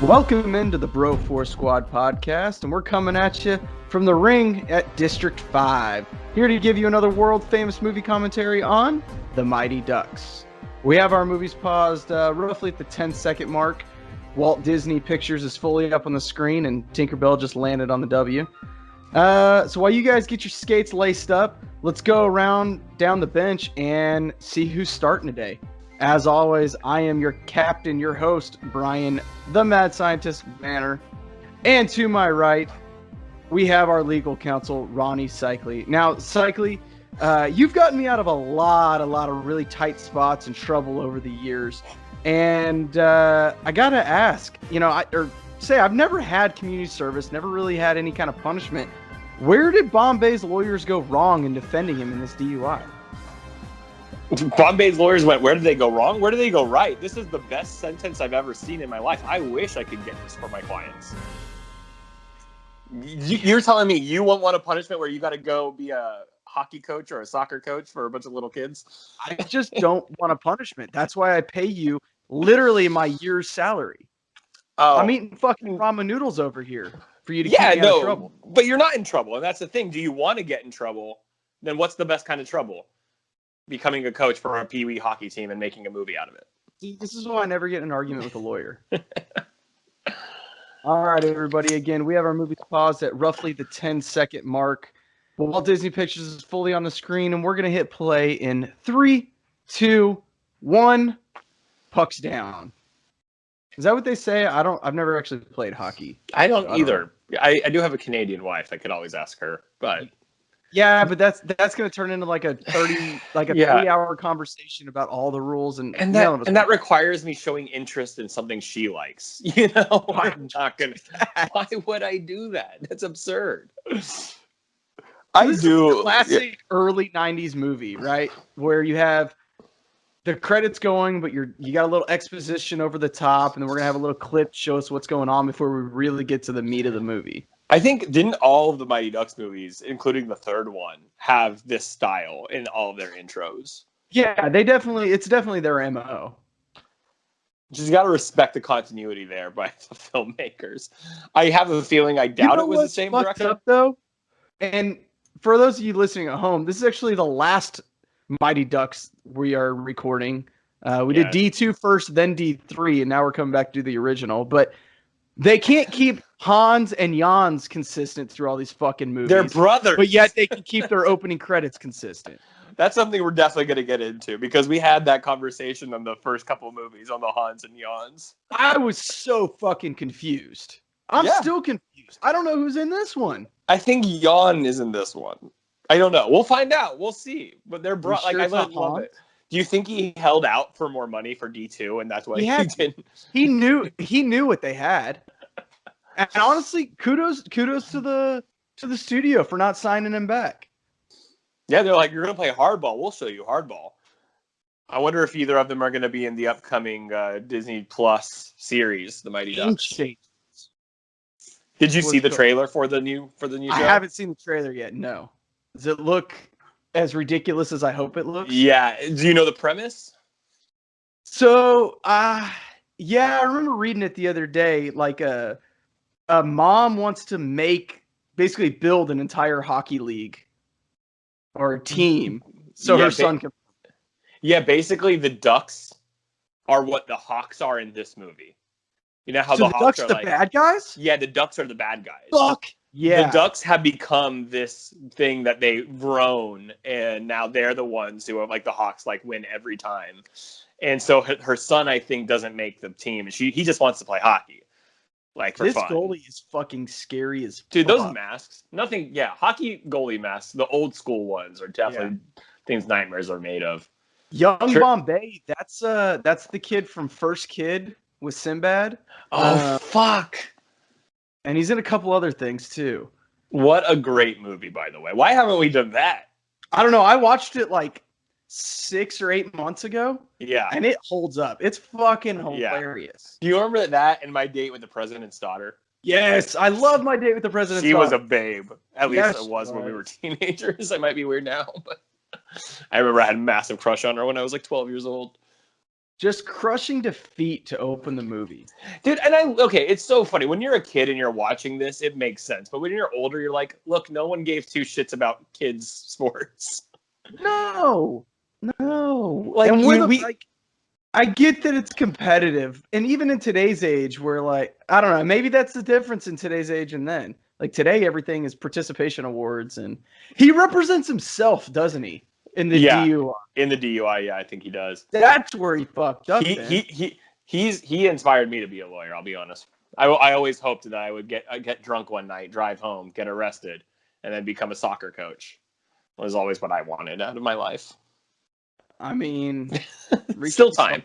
Welcome into the Bro 4 Squad podcast, and we're coming at you from the ring at District 5, here to give you another world-famous movie commentary on The Mighty Ducks. We have our movies paused roughly at the 10-second mark. Walt Disney Pictures is fully up on the screen, and Tinkerbell just landed on the W. So while you guys get your skates laced up, let's go around down the bench and see who's starting today. As always, I am your captain, your host, Brian, the Mad Scientist Banner. And to my right, we have our legal counsel, Ronnie Cycli. Now, Cycli, you've gotten me out of a lot of really tight spots and trouble over the years. And I got to ask, I've never had community service, never really had any kind of punishment. Where did Bombay's lawyers go wrong in defending him in this DUI? Bombay's lawyers went, where did they go wrong? Where did they go right? This is the best sentence I've ever seen in my life. I wish I could get this for my clients. You're telling me you won't want a punishment where you got to go be a hockey coach or a soccer coach for a bunch of little kids? I just don't want a punishment. That's why I pay you literally my year's salary. Oh. I'm eating fucking ramen noodles over here for you to keep me out of trouble. But you're not in trouble, and that's the thing. Do you want to get in trouble? Then what's the best kind of trouble? Becoming a coach for a Pee-wee hockey team and making a movie out of it. See, this is why I never get in an argument with a lawyer. All right, everybody. Again, we have our movies paused at roughly the 10-second mark. Walt Disney Pictures is fully on the screen, and we're going to hit play in 3, 2, 1. Pucks down. Is that what they say? I've never actually played hockey. I don't either. I do have a Canadian wife. I could always ask her, but... Yeah, but that's going to turn into like a 3-hour conversation about all the rules and that requires me showing interest in something she likes. You know, I'm not gonna. Why would I do that? That's absurd. I do classic early '90s movie, right? Where you have the credits going, but you got a little exposition over the top, and then we're gonna have a little clip show us what's going on before we really get to the meat of the movie. I think, didn't all of the Mighty Ducks movies, including the third one, have this style in all of their intros? Yeah, it's definitely their MO. Just got to respect the continuity there by the filmmakers. I have a feeling, I doubt it was the same director. Up, though? And for those of you listening at home, this is actually the last Mighty Ducks we are recording. We did D2 first, then D3, and now we're coming back to do the original. But they can't keep Hans and Jans consistent through all these fucking movies. They're brothers. But yet they can keep their opening credits consistent. That's something we're definitely going to get into because we had that conversation on the first couple of movies on the Hans and Jans. I was so fucking confused. I'm still confused. I don't know who's in this one. I think Jan is in this one. I don't know. We'll find out. We'll see. But they're I love it. Do you think he held out for more money for D2 and that's why he didn't? He knew what they had. And honestly, kudos to the studio for not signing him back. Yeah, they're like, you're going to play hardball. We'll show you hardball. I wonder if either of them are going to be in the upcoming Disney Plus series, The Mighty Ducks. Did you see the trailer for the new show? I haven't seen the trailer yet. No. Does it look as ridiculous as I hope it looks? Yeah. Do you know the premise? So, I remember reading it the other day. Like a mom wants to basically build an entire hockey league or a team so her son can. Yeah, basically the Ducks are what the Hawks are in this movie. You know how the Hawks Ducks are the bad guys? Yeah, the Ducks are the bad guys. Fuck yeah. The Ducks have become this thing that they've grown, and now they're the ones who are like the Hawks, like win every time. And so her son, I think, doesn't make the team. He just wants to play hockey. Like for this fun. Goalie is fucking scary as dude. Those masks, nothing. Yeah, hockey goalie masks, the old school ones, are definitely things nightmares are made of. Young Bombay, that's the kid from First Kid with Sinbad. Oh fuck! And he's in a couple other things too. What a great movie, by the way. Why haven't we done that? I don't know. I watched it like 6 or 8 months ago. Yeah. And it holds up. It's fucking hilarious. Do you remember that and My Date with the President's Daughter? Yes. I love My Date with the President's Daughter. She was a babe. At least it was when we were teenagers. I might be weird now, but I remember I had a massive crush on her when I was like 12 years old. Just crushing defeat to open the movie. Dude, it's so funny. When you're a kid and you're watching this, it makes sense. But when you're older, you're like, look, no one gave two shits about kids' sports. No. Like, and I get that it's competitive. And even in today's age, where like, I don't know, maybe that's the difference in today's age and then. Like today, everything is participation awards, and he represents himself, doesn't he? In the DUI. In the DUI, yeah, I think he does. That's where he fucked up. He inspired me to be a lawyer. I'll be honest. I always hoped that I would get drunk one night, drive home, get arrested, and then become a soccer coach. It was always what I wanted out of my life. I mean, still time.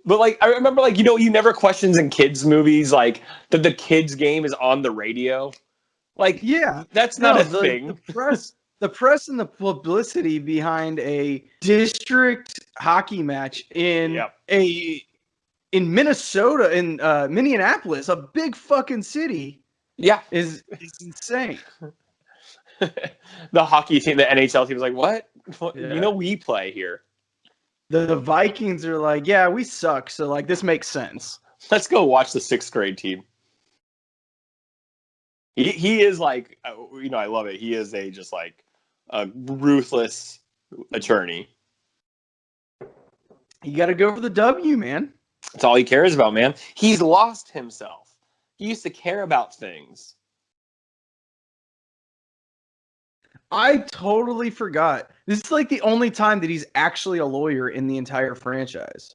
But like, I remember, like, you never questions in kids movies like that the kids game is on the radio. Like, yeah, that's not a thing. The press and the publicity behind a district hockey match in Minnesota, in Minneapolis, a big fucking city. Yeah, is insane. The hockey team, the NHL team, is like, what? Yeah. We play here. The Vikings are like, yeah, we suck. So like, this makes sense. Let's go watch the 6th grade team. He is like, I love it. He is just like a ruthless attorney. You got to go for the W, man. That's all he cares about, man. He's lost himself. He used to care about things. I totally forgot. This is like the only time that he's actually a lawyer in the entire franchise.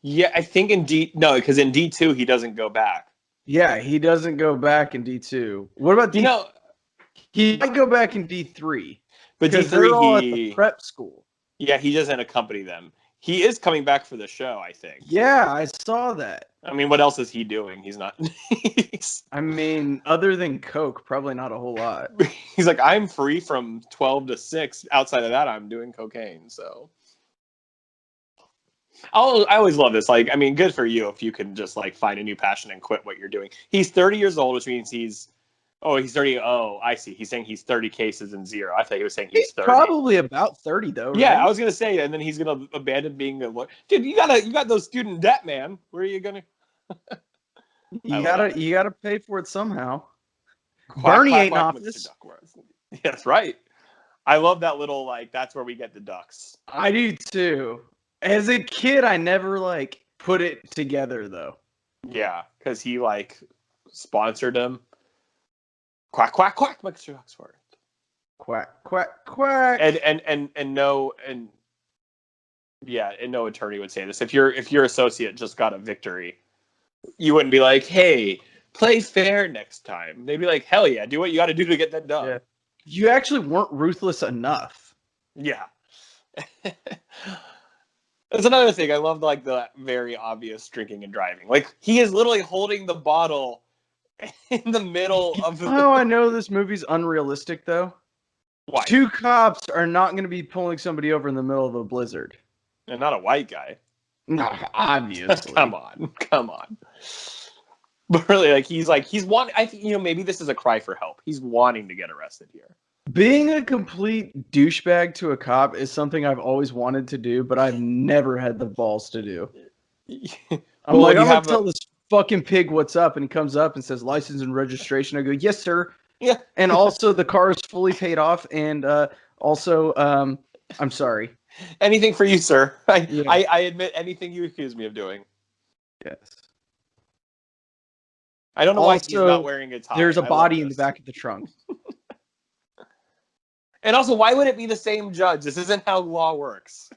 Yeah, I think because in D2 he doesn't go back. Yeah, he doesn't go back in D2. What about D3? He might go back in D3. But D3, they're all at the prep school. Yeah, he doesn't accompany them. He is coming back for the show, I think. Yeah, I saw that. I mean, what else is he doing? He's not. I mean, other than coke, probably not a whole lot. He's like, I'm free from 12 to 6. Outside of that, I'm doing cocaine. So I always love this. Like, I mean, good for you if you can just like find a new passion and quit what you're doing. He's 30 years old, which means he's 30. Oh, I see. He's saying he's 30 cases and 0. I thought he was saying he's 30. Probably about 30 though. Right? Yeah, I was gonna say, and then he's gonna abandon being a lawyer. Dude, you got those student debt, man. Where are you gonna? you gotta pay for it somehow. Bernie ain't in office. Yeah, that's right. I love that little like. That's where we get the ducks. I do too. As a kid, I never like put it together though. Yeah, because he like sponsored him. Quack quack quack, Mr. Oxford. Quack quack quack. And no attorney would say this. If your associate just got a victory, you wouldn't be like, hey, play fair next time. They'd be like, hell yeah, do what you got to do to get that done. Yeah. You actually weren't ruthless enough. Yeah. That's another thing. I love like the very obvious drinking and driving. Like he is literally holding the bottle in the middle of the... Oh, I know this movie's unrealistic though. Why? 2 cops are not going to be pulling somebody over in the middle of a blizzard. And not a white guy. No, obviously. Come on. But really, he's wanting. I think maybe this is a cry for help. He's wanting to get arrested here. Being a complete douchebag to a cop is something I've always wanted to do, but I've never had the balls to do. I'm gonna tell this fucking pig what's up, and he comes up and says license and registration. I go, yes, sir. Yeah. And also the car is fully paid off, and also I'm sorry. Anything for you, sir. I admit anything you accuse me of doing. Yes. I don't know why he's not wearing a tie. There's a body in the back of the trunk. And also, why would it be the same judge? This isn't how law works.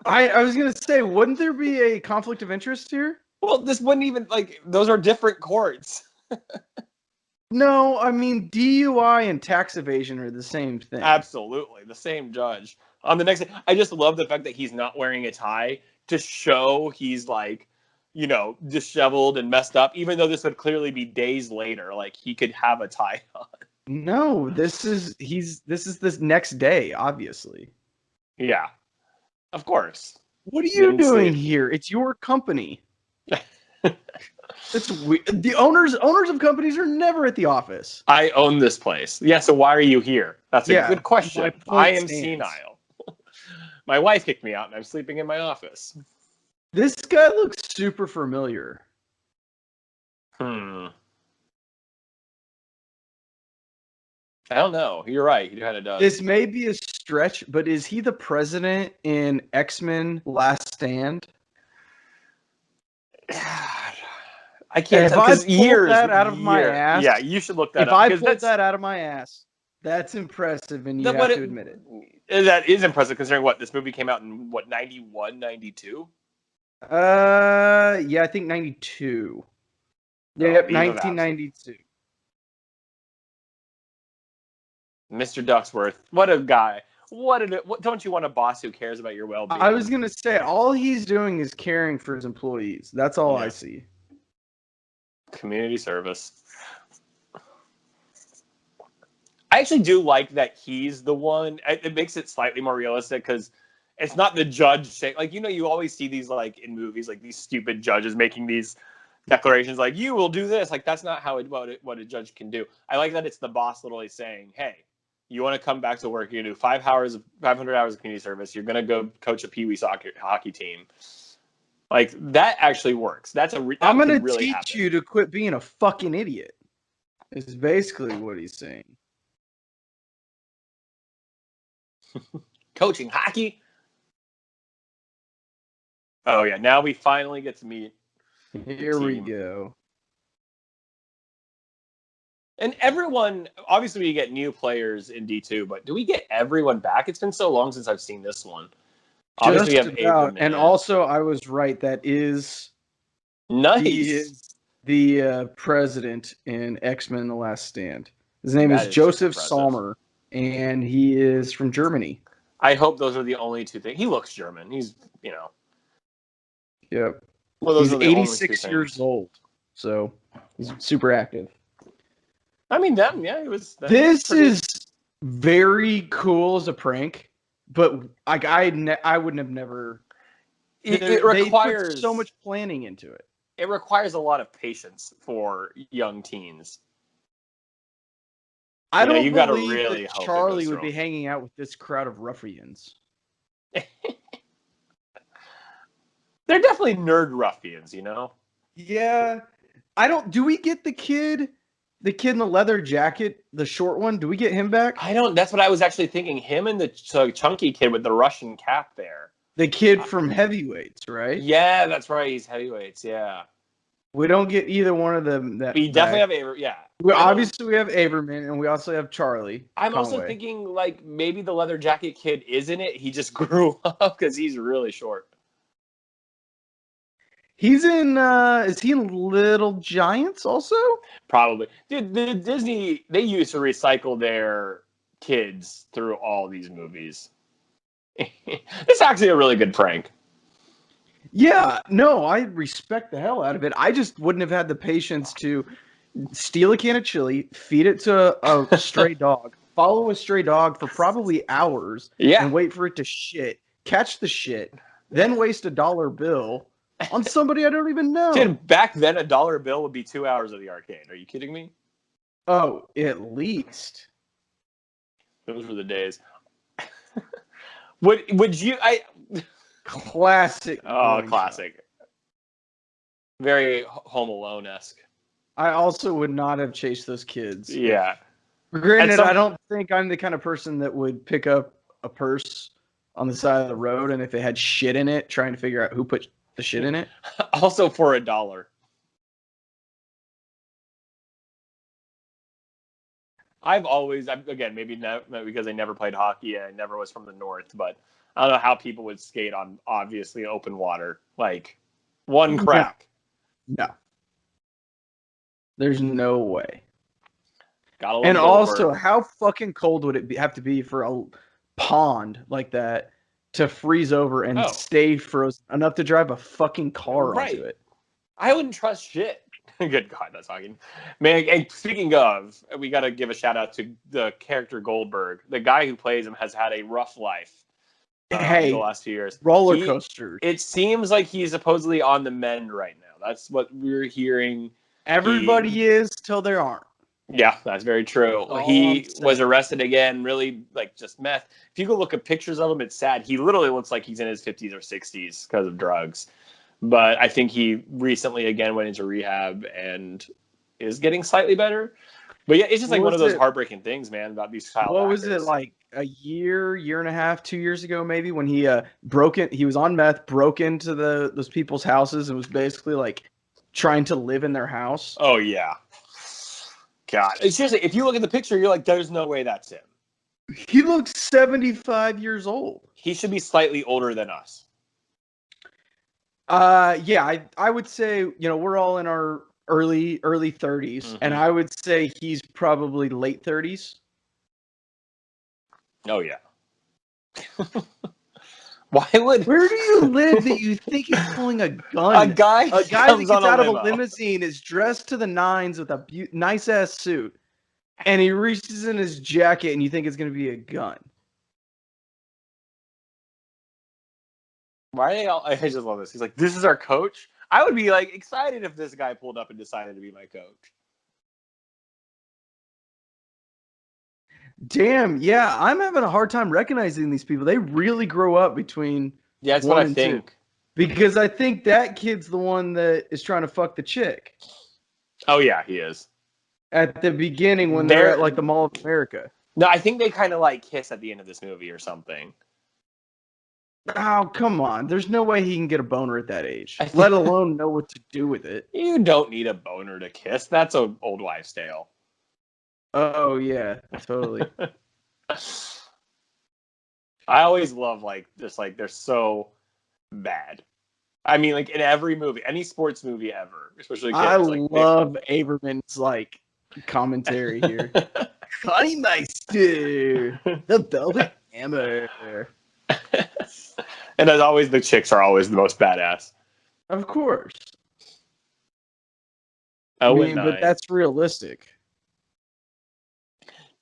I was going to say, wouldn't there be a conflict of interest here? Well, this wouldn't even, those are different courts. No, I mean, DUI and tax evasion are the same thing. Absolutely. The same judge. On the next, I just love the fact that he's not wearing a tie to show he's disheveled and messed up, even though this would clearly be days later. Like he could have a tie on. No, this is this next day, obviously. Yeah, of course. What are you doing here? It's your company. It's weird. The owners of companies are never at the office. I own this place. Yeah, so why are you here? That's a good question. I am senile. My wife kicked me out, and I'm sleeping in my office. This guy looks super familiar. I don't know. You're right. He kind of does. This may be a stretch, but is he the president in X-Men Last Stand? I can't tell because years that out of my ass. Yeah, you should look that up. If I pulled that out of my ass, that's impressive, and you have to admit it. That is impressive considering what this movie came out in 91, 92? Yeah, I think 92. Yep, 1992. Mr. Ducksworth, what a guy. What don't you want a boss who cares about your well-being? I was going to say, all he's doing is caring for his employees. That's all I see. Community service. I actually do like that he's the one. It makes it slightly more realistic because it's not the judge saying, like, you always see these, like, in movies, like, these stupid judges making these declarations like, you will do this. Like, that's not what a judge can do. I like that it's the boss literally saying, hey, you want to come back to work, you're going to do 500 hours of community service, you're going to go coach a Pee-wee hockey team. Like, that actually works. I'm going to teach you to quit being a fucking idiot. Is basically what he's saying. Coaching hockey? Oh, yeah. Now we finally get to meet. Here we go. And everyone, obviously we get new players in D2, but do we get everyone back? It's been so long since I've seen this one. Obviously Just we have about, and also I was right. That is nice. He is the president in X-Men: The Last Stand. His name is Joseph Salmer, and he is from Germany. I hope those are the only two things. He looks German. He's, Yep. Well, he's 86 years old, so he's super active. I mean, he was. This is very cool as a prank, but like I wouldn't have never. It requires they put so much planning into it. It requires a lot of patience for young teens. I don't believe that Charlie would be hanging out with this crowd of ruffians. They're definitely nerd ruffians, Yeah. Do we get the kid in the leather jacket, the short one? Do we get him back? That's what I was actually thinking. Him and the chunky kid with the Russian cap there. The kid from Heavyweights, right? Yeah, that's right. He's Heavyweights, yeah. We don't get either one of them. We definitely have Averman, yeah. We have Averman, and we also have Charlie. I'm also thinking, like, maybe the leather jacket kid isn't it. He just grew up because he's really short. He's in, is he in Little Giants also? Probably. Dude, Disney, they used to recycle their kids through all these movies. It's actually a really good prank. Yeah, no, I respect the hell out of it. I just wouldn't have had the patience to steal a can of chili, feed it to a stray dog, follow a stray dog for probably hours, and wait for it to shit, catch the shit, then waste $1 bill on somebody I don't even know. Dude, back then $1 bill would be 2 hours of the arcade. Are you kidding me? Oh, at least. Those were the days. Would you? Classic. Oh, classic. Shot. Very Home Alone-esque. I also would not have chased those kids. Yeah. Granted, I don't think I'm the kind of person that would pick up a purse on the side of the road and if it had shit in it, trying to figure out who put the shit in it. Also for $1. I've always, again, maybe not because I never played hockey and I never was from the North, but I don't know how people would skate on obviously open water. Like, one crack. No. There's no way. And also, how fucking cold would it have to be for a pond like that to freeze over and stay frozen enough to drive a fucking car onto it? I wouldn't trust shit. Good God, that's talking. Man, and speaking of, we got to give a shout out to the character Goldberg. The guy who plays him has had a rough life. The last few years. Roller coaster. It seems like he's supposedly on the mend right now. That's what we're hearing. Everybody is till they aren't. Yeah, that's very true. He was arrested again, really like just meth. If you go look at pictures of him, it's sad. He literally looks like he's in his 50s or 60s because of drugs. But I think he recently again went into rehab and is getting slightly better. But yeah, it's just like one of those heartbreaking things, man, about these child actors. What was it, like a year and a half, 2 years ago maybe, when he he was on meth, broke into those people's houses and was basically like trying to live in their house? Oh yeah. God. Seriously, if you look at the picture, you're like, there's no way that's him. He looks 75 years old. He should be slightly older than us. Yeah, I would say, we're all in our early 30s, and I would say he's probably late 30s. Oh yeah. Why would? Where do you live that you think he's pulling a gun? A guy that gets out of a limousine, is dressed to the nines with a nice ass suit, and he reaches in his jacket, and you think it's going to be a gun. Why are they all? I just love this. He's like, "This is our coach." I would be like excited if this guy pulled up and decided to be my coach. Damn, yeah, I'm having a hard time recognizing these people. They really grow up between that's what I think. 2. Because I think that kid's the one that is trying to fuck the chick. Oh yeah, he is. At the beginning when they're at like the Mall of America. No, I think they kind of like kiss at the end of this movie or something. Oh, come on. There's no way he can get a boner at that age, let alone know what to do with it. You don't need a boner to kiss. That's an old wives' tale. Oh, yeah, totally. I always love, like, just, like, they're so bad. I mean, like, in every movie, any sports movie ever, especially kids. I love Averman's, like, commentary here. Honeymeister, the Velvet Hammer. And as always, the chicks are always the most badass. Of course. But that's realistic.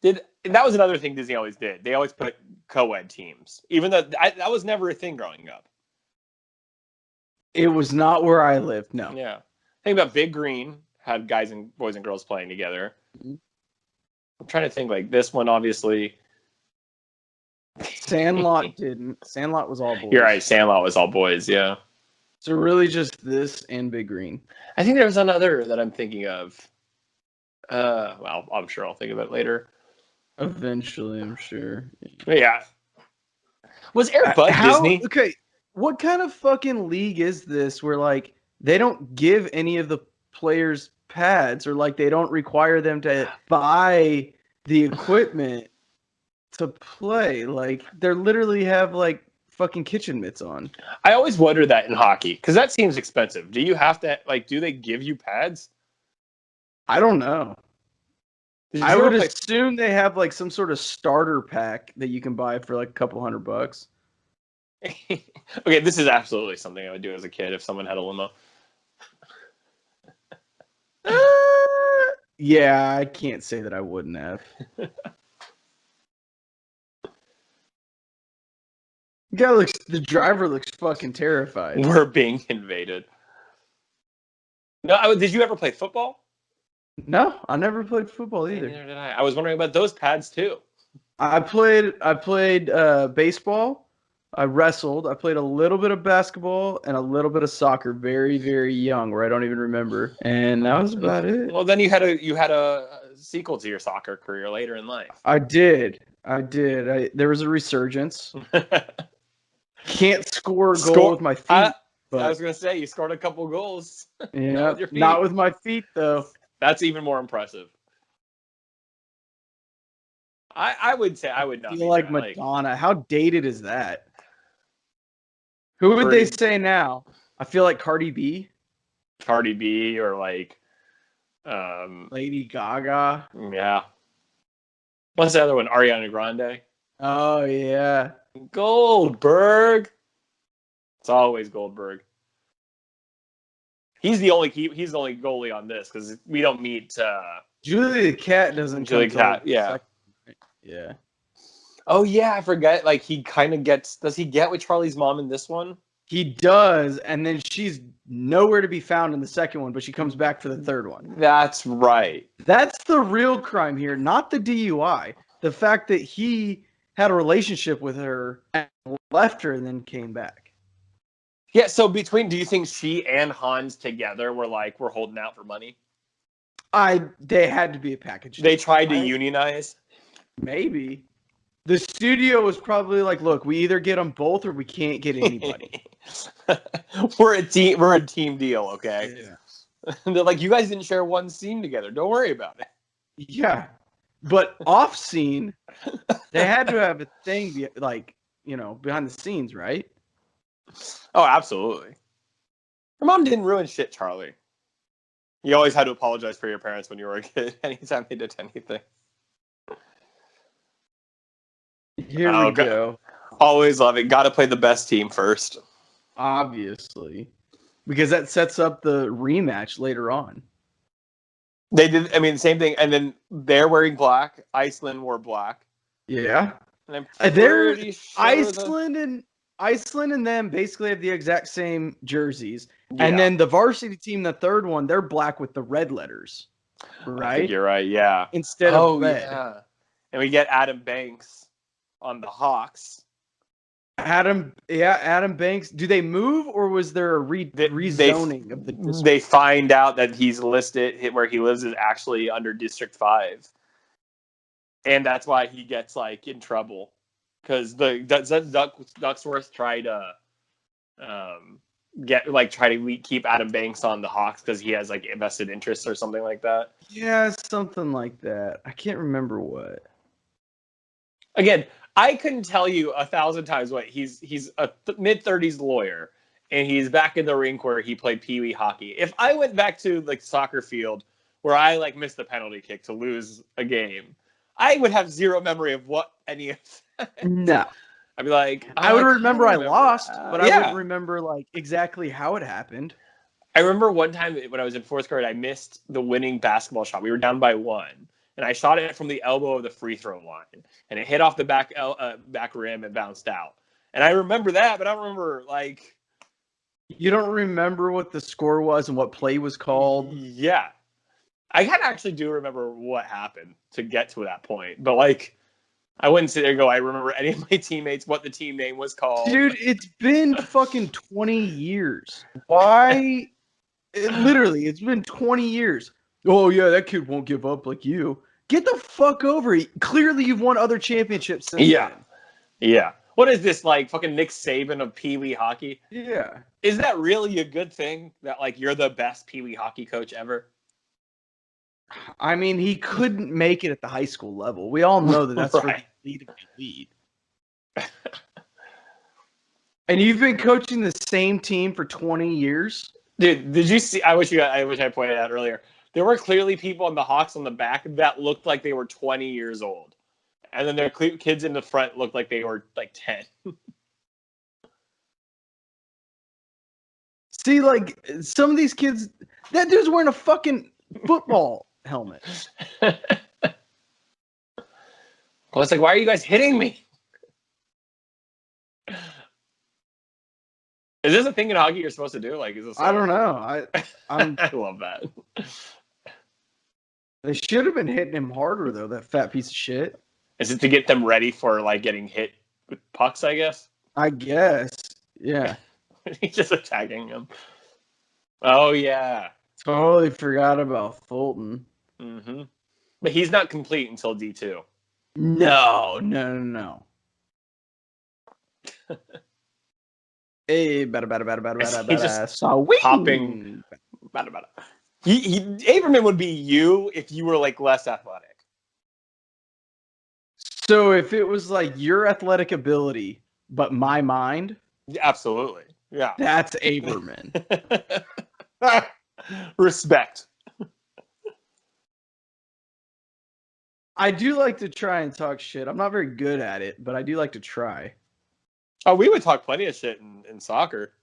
That was another thing Disney always did. They always put co-ed teams, even though that was never a thing growing up. It was not where I lived. No. Yeah. Think about Big Green had boys and girls playing together. Mm-hmm. I'm trying to think, like, this one, obviously. Sandlot didn't. Sandlot was all boys. You're right. Sandlot was all boys. Yeah. So really, just this and Big Green. I think there was another that I'm thinking of. Well, I'm sure I'll think of it later. Eventually, I'm sure. Yeah. Was Air Bud Disney? Okay, what kind of fucking league is this where, like, they don't give any of the players pads, or, like, they don't require them to buy the equipment to play? Like, they literally have, like, fucking kitchen mitts on. I always wonder that in hockey, because that seems expensive. Do you have to, like, do they give you pads? I don't know. I would assume they have, like, some sort of starter pack that you can buy for, like, a couple $100. Okay, this is absolutely something I would do as a kid if someone had a limo. Yeah, I can't say that I wouldn't have. The driver looks fucking terrified. We're being invaded. No, did you ever play football? No, I never played football either. Neither did I. I was wondering about those pads too. I played baseball. I wrestled. I played a little bit of basketball and a little bit of soccer very, very young, where I don't even remember. And that was about it. Well, then you had a sequel to your soccer career later in life. I did. There was a resurgence. Can't score a goal with my feet. I was going to say, you scored a couple goals. Yeah, not with my feet, though. That's even more impressive. I would say I would not feel like Madonna. How dated is that? Who would they say now? I feel like Cardi B. Cardi B, or like Lady Gaga. Yeah. What's the other one? Ariana Grande. Oh yeah. Goldberg. It's always Goldberg. He's the only goalie on this, because we don't meet Julie the Cat doesn't. Julie the Cat, yeah. Yeah. Oh yeah, I forget. Like, he kind of gets. Does he get with Charlie's mom in this one? He does, and then she's nowhere to be found in the second one, but she comes back for the third one. That's right. That's the real crime here, not the DUI. The fact that he had a relationship with her and left her and then came back. Yeah, so do you think she and Hans together were like, we're holding out for money? They had to be a package. They tried to unionize? Maybe. The studio was probably like, look, we either get them both or we can't get anybody. We're a team deal, okay? Yeah. They're like, you guys didn't share one scene together. Don't worry about it. Yeah. But off scene, they had to have a thing like, behind the scenes, right? Oh, absolutely. Your mom didn't ruin shit, Charlie. You always had to apologize for your parents when you were a kid anytime they did anything. Here we go. Always love it. Got to play the best team first. Obviously. Because that sets up the rematch later on. They did, same thing. And then they're wearing black. Iceland wore black. Yeah. And I'm pretty sure Iceland and them basically have the exact same jerseys. Yeah. And then the varsity team, the third one, they're black with the red letters. Right? I think you're right, yeah. Instead of red. Yeah. And we get Adam Banks on the Hawks. Adam Banks. Do they move, or was there a rezoning of the district? They find out that he's listed where he lives is actually under District 5. And that's why he gets in trouble. Because Ducksworth tried to try to keep Adam Banks on the Hawks because he has invested interests or something like that. Yeah, something like that. I can't remember what. Again, I couldn't tell you 1,000 times what he's a mid-30s lawyer, and he's back in the rink where he played peewee hockey. If I went back to soccer field where I missed the penalty kick to lose a game, I would have zero memory of what any of that. No. I'd be like, I would remember I lost, but I wouldn't remember exactly how it happened. I remember one time when I was in fourth grade, I missed the winning basketball shot. We were down by 1. And I shot it from the elbow of the free throw line, and it hit off the back rim and bounced out. And I remember that, but I don't remember You don't remember what the score was and what play was called? Yeah, I kind of actually do remember what happened to get to that point, but I wouldn't sit there and go, I remember any of my teammates, what the team name was called. Dude, it's been fucking 20 years. Why? It's been 20 years. Oh yeah, that kid won't give up like you. Get the fuck over it. Clearly, you've won other championships since then. Yeah. What is this, fucking Nick Saban of peewee hockey? Yeah. Is that really a good thing that, you're the best peewee hockey coach ever? He couldn't make it at the high school level. We all know that's right. For the lead. And you've been coaching the same team for 20 years? Dude, did you see? I wish I pointed out earlier. There were clearly people on the Hawks on the back that looked like they were 20 years old. And then their kids in the front looked like they were 10. See, some of these kids, that dude's wearing a fucking football helmet. Well, it's why are you guys hitting me? Is this a thing in hockey you're supposed to do? Is this? I don't know. I love that. They should have been hitting him harder, though, that fat piece of shit. Is it to get them ready for, getting hit with pucks, I guess? I guess. Yeah. He's just attacking him. Oh, yeah. Totally forgot about Fulton. Mm-hmm. But he's not complete until D2. No. Hey, He's just hopping. Averman would be you if you were less athletic. So if it was your athletic ability, but my mind, absolutely, yeah, that's Averman. Respect. I do like to try and talk shit. I'm not very good at it, but I do like to try. Oh, we would talk plenty of shit in soccer.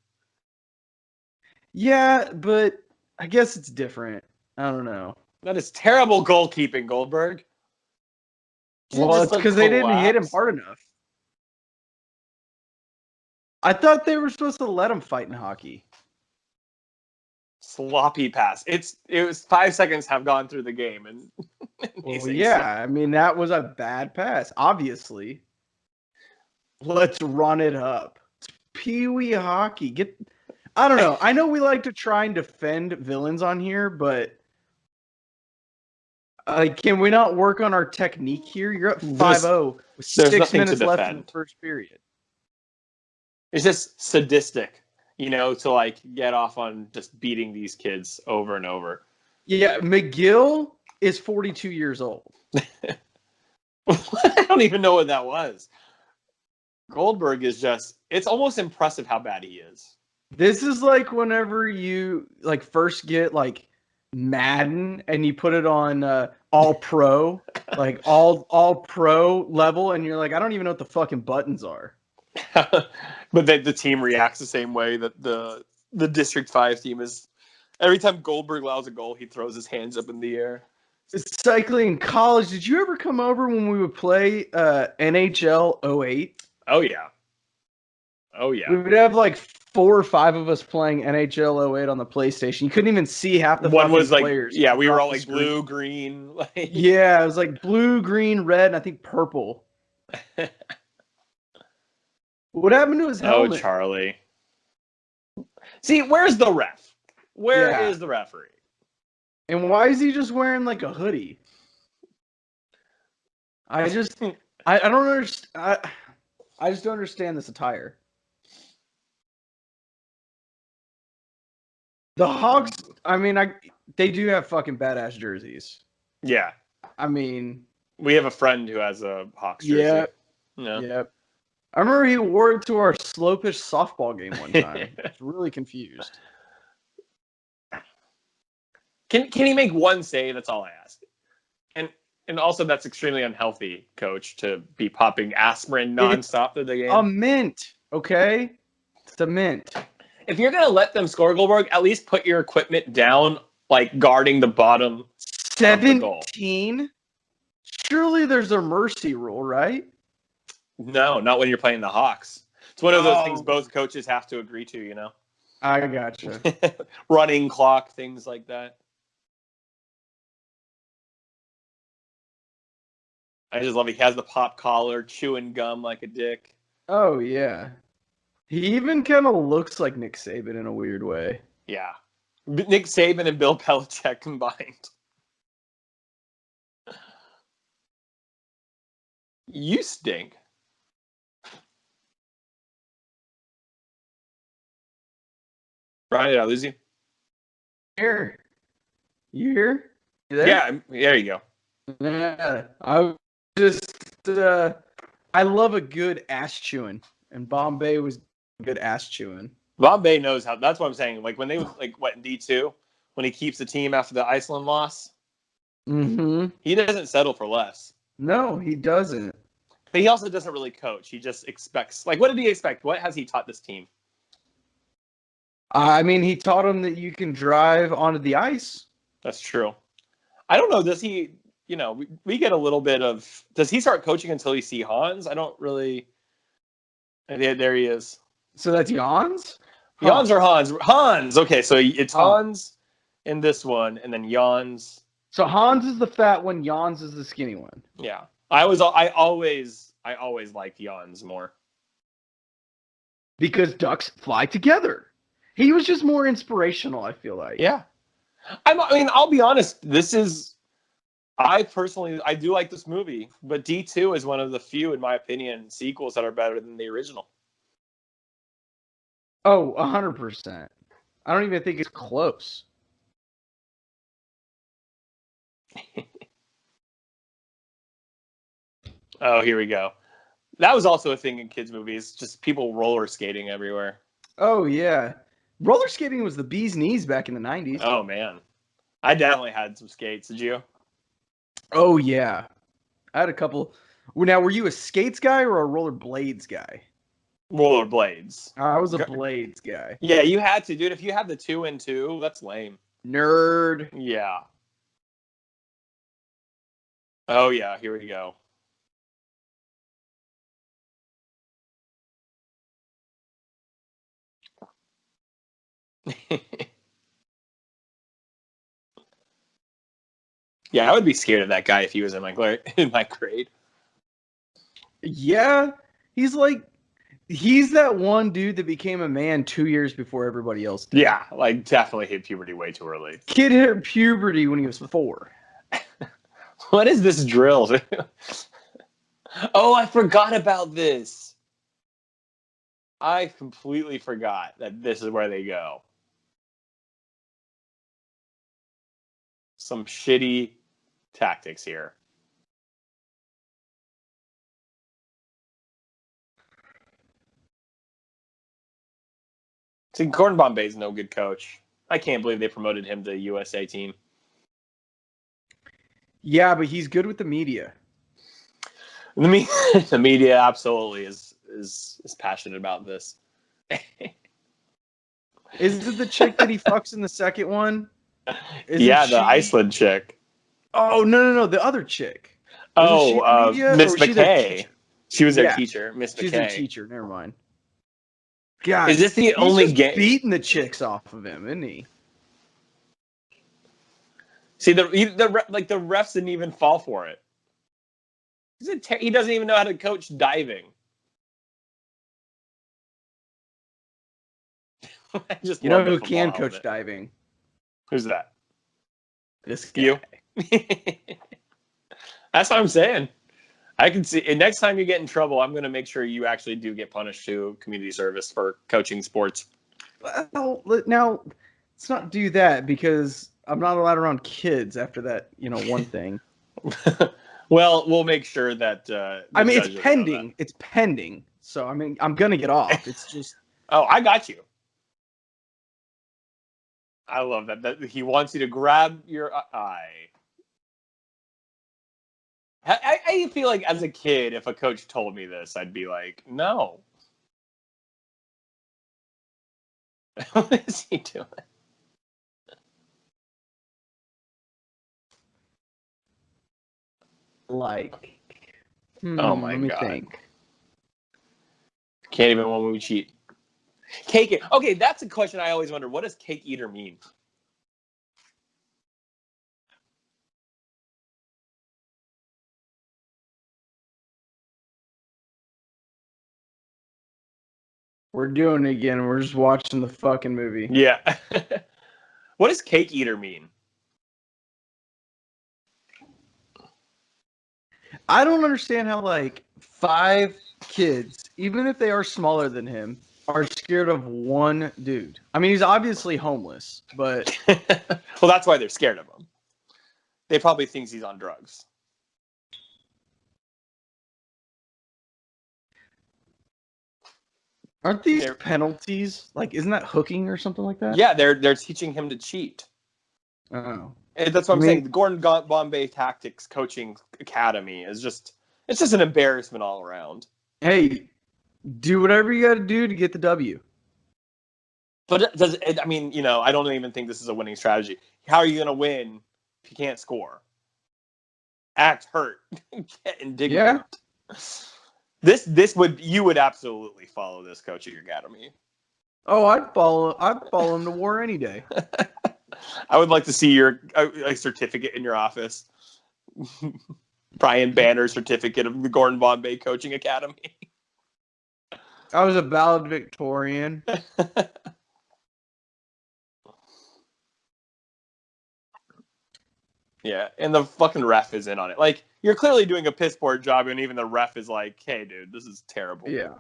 Yeah, but I guess it's different. I don't know. That is terrible goalkeeping, Goldberg. Well, it's because they didn't hit him hard enough. I thought they were supposed to let him fight in hockey. Sloppy pass. It was 5 seconds have gone through the game, and well, yeah, I mean that was a bad pass. Obviously, let's run it up. It's Pee-wee hockey. I don't know. I know we like to try and defend villains on here, but can we not work on our technique here? You're up 5-0 with 6 minutes left in the first period. It's just sadistic, to like get off on just beating these kids over and over. Yeah, McGill is 42 years old. I don't even know what that was. Goldberg is it's almost impressive how bad he is. This is like whenever you like first get like Madden and you put it on all pro, like all pro level, and you're like, I don't even know what the fucking buttons are. But the team reacts the same way that the District 5 team is. Every time Goldberg allows a goal, he throws his hands up in the air. It's cycling in college. Did you ever come over when we would play NHL 08? Oh, yeah. Oh, yeah. We would have like 4 or 5 of us playing NHL 08 on the PlayStation. You couldn't even see half the one was like, players. Yeah, we were all like blue, green. Yeah, it was like blue, green, red, and I think purple. What happened to his helmet? Oh, Charlie. See, where's the ref? Where is the referee? And why is he just wearing like a hoodie? I don't understand. I just don't understand this attire. The Hawks, I mean, they do have fucking badass jerseys. Yeah. I mean, we have a friend who has a Hawks jersey. Yeah. Yep. I remember he wore it to our Slopish softball game one time. I was really confused. Can he make one save? That's all I ask. And also, that's extremely unhealthy, Coach, to be popping aspirin nonstop through the game. A mint, okay? It's a mint. If you're gonna let them score, Goldberg, at least put your equipment down, like guarding the bottom. 17. Surely there's a mercy rule, right? No, not when you're playing the Hawks. It's one of those things both coaches have to agree to. I gotcha. Running clock, things like that. I just love he has the pop collar, chewing gum like a dick. Oh, yeah. He even kind of looks like Nick Saban in a weird way. Yeah. Nick Saban and Bill Belichick combined. You stink. Brian, did I lose you? Here. You here? You there? Yeah, there you go. Yeah. I just, I love a good ass chewing. And Bombay was good ass chewing. Bombay knows how. That's what I'm saying. Like when they in D2, when he keeps the team after the Iceland loss, he doesn't settle for less. No, he doesn't. But he also doesn't really coach. He just expects. Like, what did he expect? What has he taught this team? I mean, he taught him that you can drive onto the ice. That's true. I don't know. Does he? We get a little bit of. Does he start coaching until he see Hans? I don't really. There he is. So that's Jans? Jans or Hans? Hans. Okay, so it's Hans in this one, and then Jans. So Hans is the fat one. Jans is the skinny one. Yeah, I always liked Jans more because ducks fly together. He was just more inspirational, I feel like. Yeah, I'll be honest. I do like this movie, but D2 is one of the few, in my opinion, sequels that are better than the original. Oh, 100%. I don't even think it's close. Oh, here we go. That was also a thing in kids' movies, just people roller skating everywhere. Oh, yeah. Roller skating was the bee's knees back in the 90s. Oh, man. I definitely had some skates. Did you? Oh, yeah. I had a couple. Now, were you a skates guy or a roller blades guy? Roller blades. I was a blades guy. Yeah, you had to, dude. If you have the 2-and-2, that's lame. Nerd. Yeah. Oh, yeah. Here we go. Yeah, I would be scared of that guy if he was in my grade. Yeah, he's that one dude that became a man 2 years before everybody else did. Yeah, like definitely hit puberty way too early. Kid hit puberty when he was 4. What is this drill? Oh, I forgot about this. I completely forgot that this is where they go. Some shitty tactics here. See, Gordon Bombay's no good coach. I can't believe they promoted him to the USA team. Yeah, but he's good with the media. The media absolutely is passionate about this. Is it the chick that he fucks in the second one? The Iceland chick. Oh, no, the other chick. Oh, Miss McKay. She was their teacher, Miss McKay. She's their teacher. Never mind. God, is this the only game? Beating the chicks off of him, isn't he? See, the refs didn't even fall for it. He doesn't even know how to coach diving. You know who can coach diving? Who's that? This guy. You. That's what I'm saying. I can see. And next time you get in trouble, I'm going to make sure you actually do get punished to community service for coaching sports. Well, now let's not do that because I'm not allowed around kids after that. One thing. Well, we'll make sure that. It's pending. It's pending. So I'm going to get off. It's just. Oh, I got you. I love that he wants you to grab your eye. I feel like as a kid, if a coach told me this, I'd be like, no. What is he doing? Oh my God. Let me think. Can't even when we cheat. Cake. Okay, that's a question I always wonder. What does cake eater mean? We're doing it again. We're just watching the fucking movie. Yeah. What does cake eater mean? I don't understand how 5 kids, even if they are smaller than him, are scared of one dude. I mean, he's obviously homeless, but well, that's why they're scared of him. They probably think he's on drugs. Aren't these penalties? Isn't that hooking or something like that? Yeah, they're teaching him to cheat. Oh. And that's what I'm saying. The Gordon Bombay Tactics Coaching Academy is just an embarrassment all around. Hey, do whatever you got to do to get the W. But I don't even think this is a winning strategy. How are you going to win if you can't score? Act hurt. Get indignant. Yeah. You would absolutely follow this coaching academy. Oh, I'd follow him to war any day. I would like to see your certificate in your office. Brian Banner certificate of the Gordon Bombay Coaching Academy. I was a valedictorian. Yeah, and the fucking ref is in on it. You're clearly doing a piss poor job, and even the ref is like, hey, dude, this is terrible. Yeah.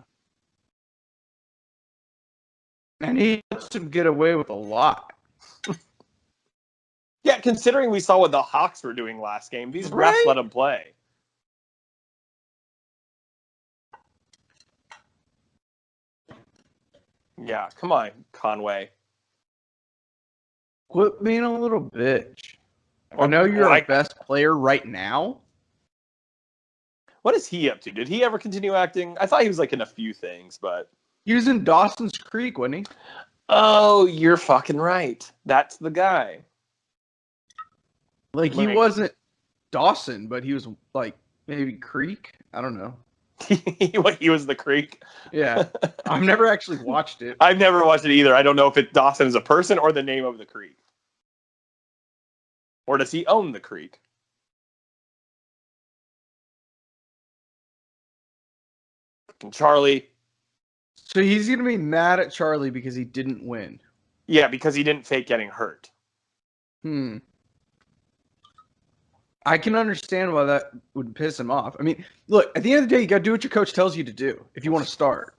And he lets him get away with a lot. Yeah, considering we saw what the Hawks were doing last game, these refs let him play. Yeah, come on, Conway. Quit being a little bitch. I know you're our best player right now. What is he up to? Did he ever continue acting? I thought he was in a few things, but he was in Dawson's Creek, wasn't he? Oh, you're fucking right. That's the guy. He wasn't Dawson, but he was maybe Creek. I don't know. He was the creek. Yeah. I've never actually watched it. I've never watched it either. I don't know if Dawson is a person or the name of the creek. Or does he own the creek? And Charlie. So he's going to be mad at Charlie because he didn't win. Yeah, because he didn't fake getting hurt. I can understand why that would piss him off. I mean, look, at the end of the day, you got to do what your coach tells you to do if you want to start.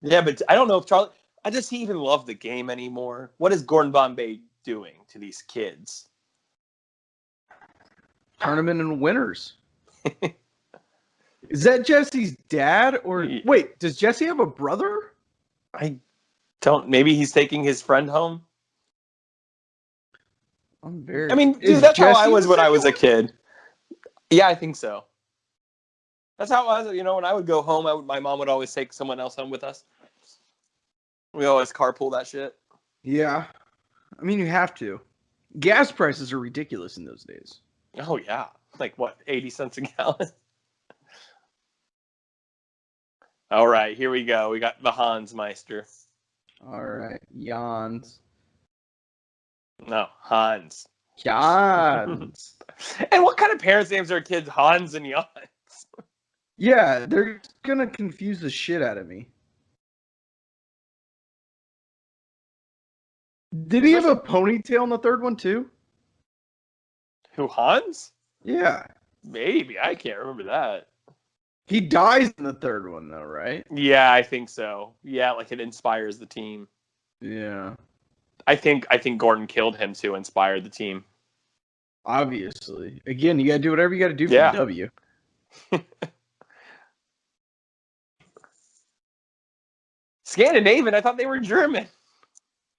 Yeah, but I don't know if Charlie... Does he even love the game anymore? What is Gordon Bombay doing to these kids? Tournament and winners. Is that Jesse's dad? Or wait, does Jesse have a brother? I don't... Maybe he's taking his friend home? I mean, dude, that's how I was when I was a kid. Yeah, I think so. That's how I was. When I would go home, my mom would always take someone else home with us. We always carpool that shit. Yeah. I mean, you have to. Gas prices are ridiculous in those days. Oh, yeah. Like, what, 80 cents a gallon? All right, here we go. We got the Hansmeister. All right, Jans. No, Hans. Jans. And what kind of parents names their kids Hans and Jans? Yeah, they're gonna confuse the shit out of me. Did he have a ponytail in the third one too? Who, Hans? Yeah. Maybe. I can't remember that. He dies in the third one though, right? Yeah, I think so. Yeah, like it inspires the team. Yeah. I think Gordon killed him to inspire the team. Obviously. Again, you gotta do whatever you gotta do for the W. Scandinavian? I thought they were German.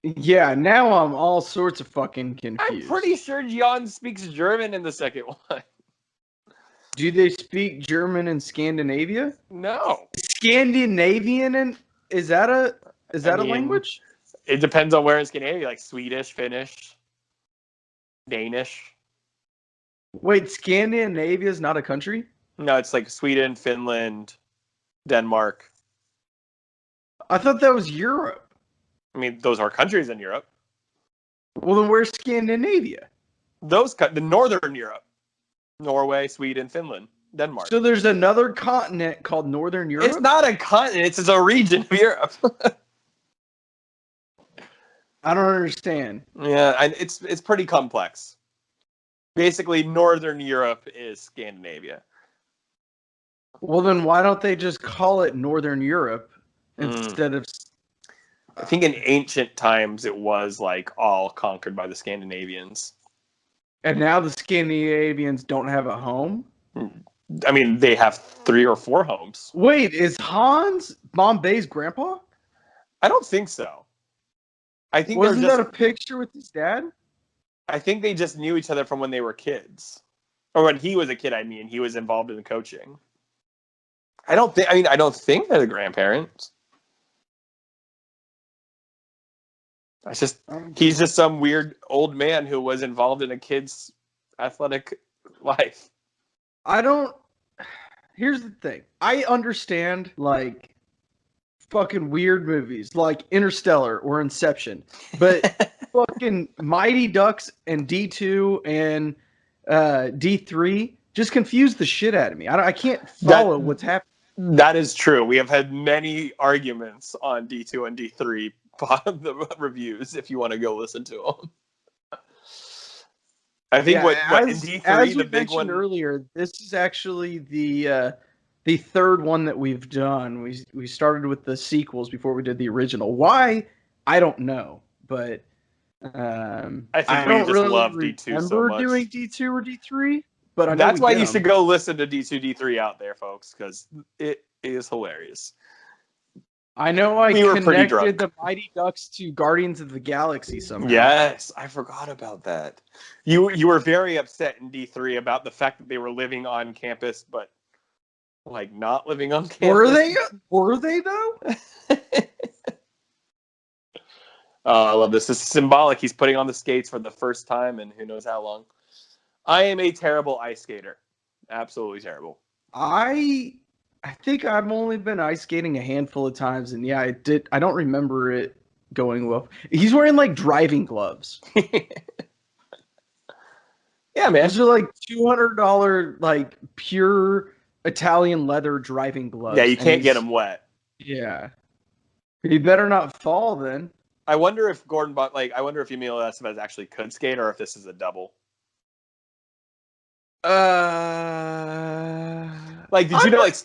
Yeah, now I'm all sorts of fucking confused. I'm pretty sure Jan speaks German in the second one. Do they speak German in Scandinavia? No. Scandinavian, and is that a language? It depends on where in Scandinavia, like Swedish, Finnish, Danish. Wait, Scandinavia is not a country? No, it's like Sweden, Finland, Denmark. I thought that was Europe. I mean, those are countries in Europe. Well, then where's Scandinavia? The Northern Europe. Norway, Sweden, Finland, Denmark. So there's another continent called Northern Europe? It's not a continent. It's a region of Europe. I don't understand. Yeah, and it's pretty complex. Basically, Northern Europe is Scandinavia. Well, then why don't they just call it Northern Europe instead of... I think in ancient times it was like all conquered by the Scandinavians. And now the Scandinavians don't have a home? I mean, they have 3 or 4 homes. Wait, is Hans Bombay's grandpa? I don't think so. I think wasn't that a picture with his dad? I think they just knew each other from when they were kids, or when he was a kid. I mean, he was involved in the coaching. I don't think they're the grandparents. He's just some weird old man who was involved in a kid's athletic life. Here's the thing. I understand, like, fucking weird movies like Interstellar or Inception, but fucking Mighty Ducks and D2 and D3 just confuse the shit out of me. I can't follow what's happening. That is true. We have had many arguments on D2 and D3 the reviews if you want to go listen to them. I think what in D3 as the big one earlier, this is actually the third one that we've done. We started with the sequels before we did the original. Why? I don't know, but I don't really love D2 so much. Doing D2 or D3, but I know that's why you should go listen to D2 D3 out there, folks, because it is hilarious. I know I connected the Mighty Ducks to Guardians of the Galaxy somehow. Yes, I forgot about that. You were very upset in D3 about the fact that they were living on campus, but like not living on campus. Were they though? Oh, I love this. This is symbolic. He's putting on the skates for the first time in who knows how long. I am a terrible ice skater. Absolutely terrible. I I think I've only been ice skating a handful of times, and yeah, it did. I don't remember it going well. He's wearing like driving gloves. Yeah, man. Those are like $200 like pure Italian leather driving gloves. Yeah, you can't get them wet. Yeah, he better not fall then. I wonder if I wonder if Emilio Estevez actually could skate, or if this is a double. Like, did you know? Like,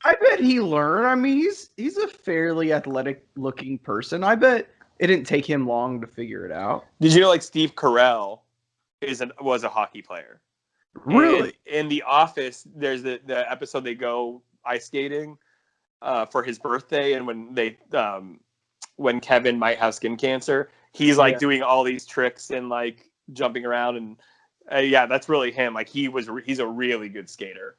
I bet he learned. I mean, he's a fairly athletic looking person. I bet it didn't take him long to figure it out. did you know like Steve Carell was a hockey player? Really? And in The Office, there's the episode they go ice skating for his birthday, and when Kevin might have skin cancer, he's like doing all these tricks and like jumping around, and yeah, that's really him. Like he's a really good skater.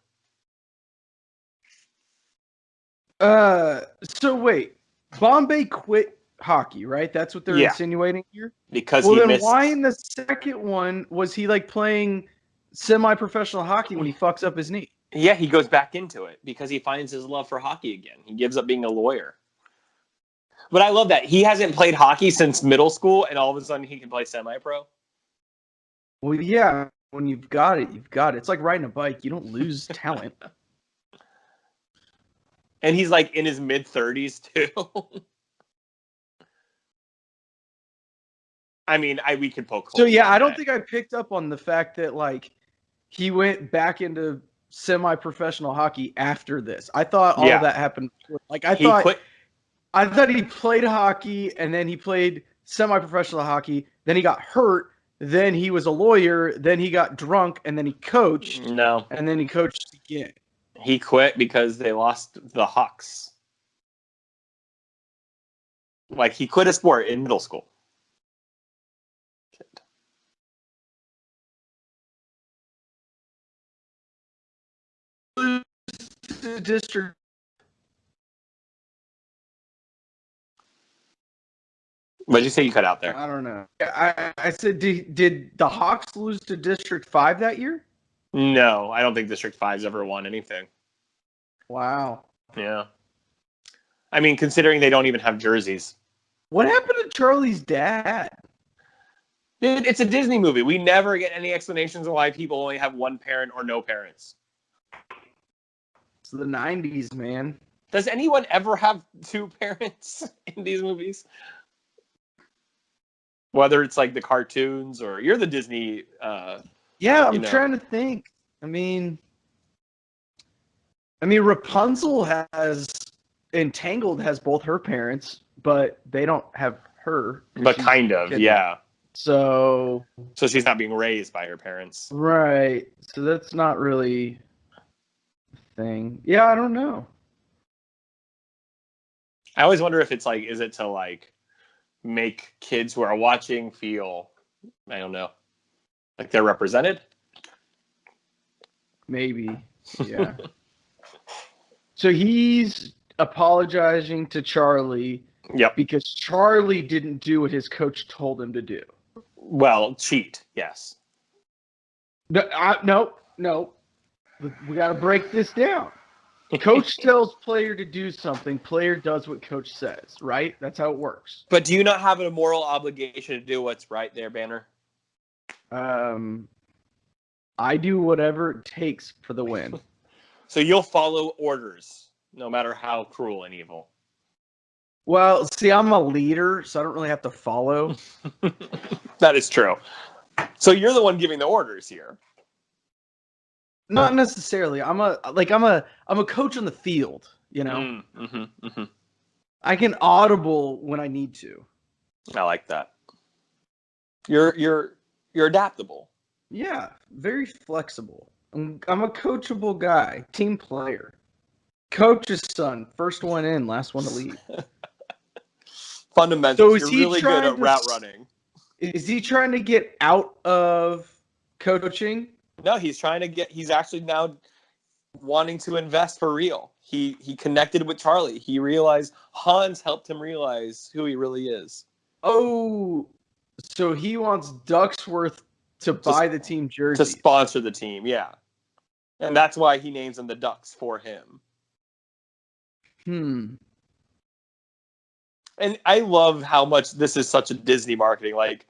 So wait, Bombay quit hockey, right? That's what they're insinuating here. Because well, then why in the second one was he like playing semi-professional hockey when he fucks up his knee? Yeah, he goes back into it because he finds his love for hockey again. He gives up being a lawyer. But I love that he hasn't played hockey since middle school, and all of a sudden he can play semi-pro. Well, yeah, when you've got it, you've got it. It's like riding a bike; you don't lose talent. And he's like in his mid-30s too. I mean, we could poke holes. So yeah, I don't think I picked up on the fact that like he went back into semi-professional hockey after this. I thought all of that happened. Like I thought he played hockey and then he played semi-professional hockey. Then he got hurt. Then he was a lawyer. Then he got drunk and then he coached. No, and then he coached again. He quit because they lost the Hawks. Like he quit a sport in middle school. District. What did you say you cut out there? I don't know. I said, did the Hawks lose to District 5 that year? No, I don't think District 5's ever won anything. Wow. Yeah. I mean, considering they don't even have jerseys. What happened to Charlie's dad? Dude, it's a Disney movie. We never get any explanations of why people only have one parent or no parents. It's the 90s, man. Does anyone ever have two parents in these movies? Whether it's like the cartoons or you're the Disney. Yeah, I'm trying to think. I mean, Rapunzel has Entangled has both her parents, but they don't have her. But kind of, yeah. So she's not being raised by her parents. Right. So that's not really a thing. Yeah, I don't know. I always wonder if it's like, is it to like make kids who are watching feel, I don't know, like they're represented? Maybe. Yeah. So he's apologizing to Charlie. Yep. Because Charlie didn't do what his coach told him to do. Well, cheat, yes. No. We got to break this down. Coach tells player to do something. Player does what coach says, right? That's how it works. But do you not have a moral obligation to do what's right there, Banner? I do whatever it takes for the win. So you'll follow orders, no matter how cruel and evil. Well, see, I'm a leader, so I don't really have to follow. That is true. So you're the one giving the orders here. Not necessarily. I'm a coach on the field, you know. I can audible when I need to. I like that. You're adaptable. Yeah, very flexible. I'm a coachable guy, team player. Coach's son, first one in, last one to leave. Fundamentals. So you're really good at route running. Is he trying to get out of coaching? No, he's actually now wanting to invest for real. He connected with Charlie. He realized Hans helped him realize who he really is. Oh, so he wants Ducksworth to buy the team jersey. To sponsor the team, yeah. And that's why he names them the Ducks for him. Hmm. And I love how much this is such a Disney marketing. Like,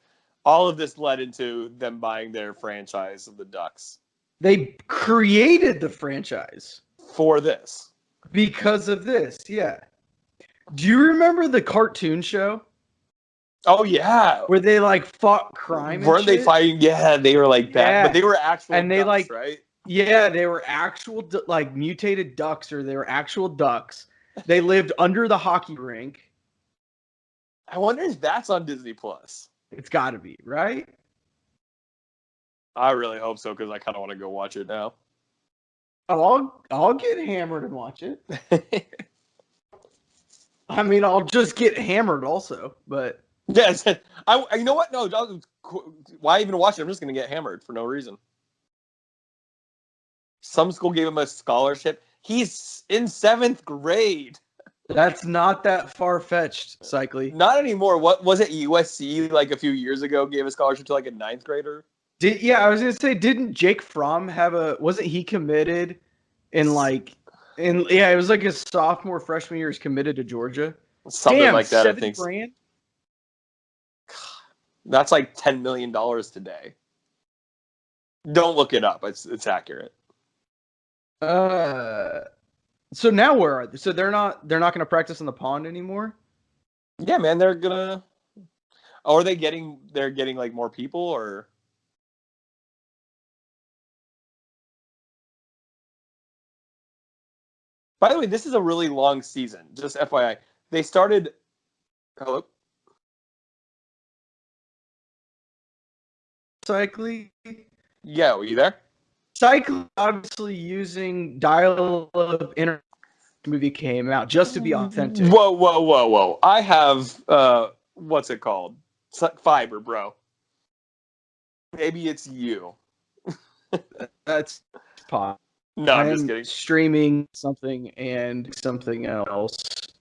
all of this led into them buying their franchise of the Ducks. They created the franchise For this. because of this. Yeah. Do you remember the cartoon show Oh, yeah. where they like fought crime and Weren't they shit? fighting? Yeah, they were like bad, but Yeah. they were actual And they ducks, like, right? yeah, they were actual like mutated ducks, or they were actual ducks. They lived under the hockey rink. I wonder if that's on Disney Plus. It's got to be, right? I really hope so because I kind of want to go watch it now. Oh, I'll get hammered and watch it. I mean, I'll just get hammered also, but Yes, you know what? No, why even watch it? I'm just gonna get hammered for no reason. Some school gave him a scholarship. He's in 7th grade. that's not that far fetched, Cycly. Not anymore. What was it? USC like a few years ago gave a scholarship to like a 9th grader. I was gonna say, didn't Jake Fromm have a? Wasn't he committed in like? Yeah, it was like his sophomore freshman year. He's committed to Georgia. Something Damn, like that, I 70 think. grand. That's like $10 million today. Don't look it up. It's accurate. So now where are they? So they're not gonna practice in the pond anymore? Yeah, man, they're gonna. Oh, are they getting? They're getting like more people, or? By the way, this is a really long season. Just FYI, they started. Hello. Cycling. Yeah, were you there? Cycling obviously using dial-up internet movie came out just to be authentic. Whoa, whoa, whoa, whoa! I have what's it called? Fiber, bro. Maybe it's you. That's pop. No, I I'm just am kidding. streaming something and something else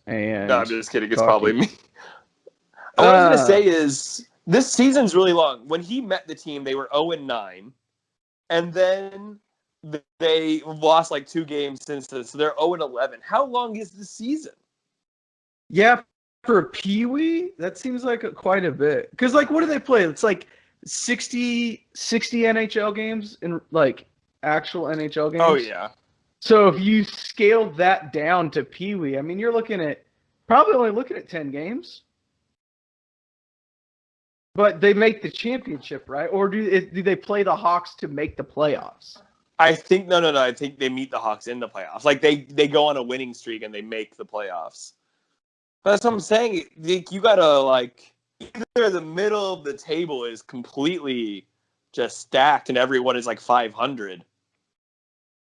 No, and I'm just kidding. It's probably talking. me. What I was gonna say is this season's really long. When he met the team, they were 0-9, and then they lost like 2 games since this, so they're 0-11. How long is the season? Yeah, for a Pee-wee, that seems like quite a bit. Because, like, what do they play? It's like 60 NHL games and, like, actual NHL games. Oh yeah. So if you scale that down to Pee-wee, I mean, you're probably only looking at 10 games. But they make the championship, right? Or do they play the Hawks to make the playoffs? I think no. I think they meet the Hawks in the playoffs. Like they go on a winning streak and they make the playoffs. That's what I'm saying. You gotta like either the middle of the table is completely just stacked and everyone is like 500.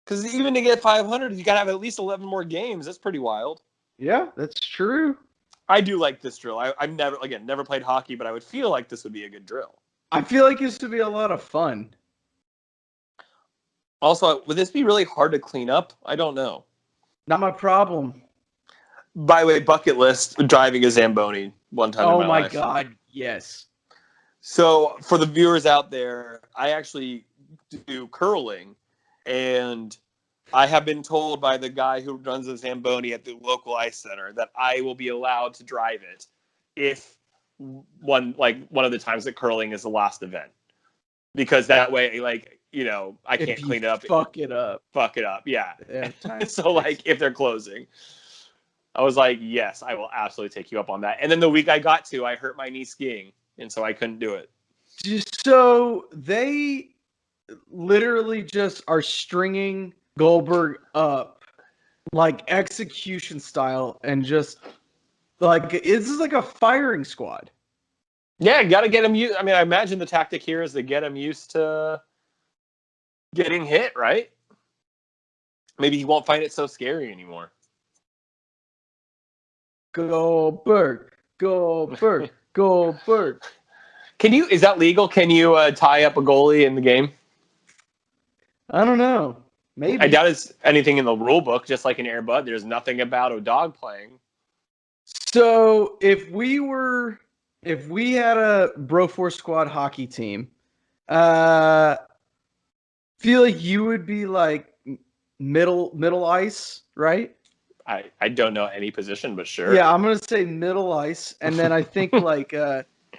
Because even to get 500, you gotta have at least 11 more games. That's pretty wild. Yeah, that's true. I do like this drill. I've never played hockey, but I would feel like this would be a good drill. I feel like this would be a lot of fun. Also, would this be really hard to clean up? I don't know. Not my problem. By the way, bucket list, driving a Zamboni one time in my life. Oh my God, yes. So for the viewers out there, I actually do curling, and I have been told by the guy who runs the Zamboni at the local ice center that I will be allowed to drive it if one of the times that curling is the last event, because that way, like, I can't If you clean it up. fuck it up. Fuck it up, yeah. Yeah, So like, if they're closing, I was like, yes, I will absolutely take you up on that. And then the week I got to, I hurt my knee skiing, and so I couldn't do it. So they literally just are stringing Goldberg up like execution style, and just like this is like a firing squad. Yeah, got to get him used. I mean, I imagine the tactic here is to get him used to getting hit, right? Maybe he won't find it so scary anymore. Goldberg. Is that legal? Can you tie up a goalie in the game? I don't know. Maybe. I doubt it's anything in the rule book, just like in Air Bud. There's nothing about a dog playing. So if we had a Broforce Squad hockey team, feel like you would be like middle ice, right? I don't know any position, but sure. Yeah, I'm gonna say middle ice, and then I think like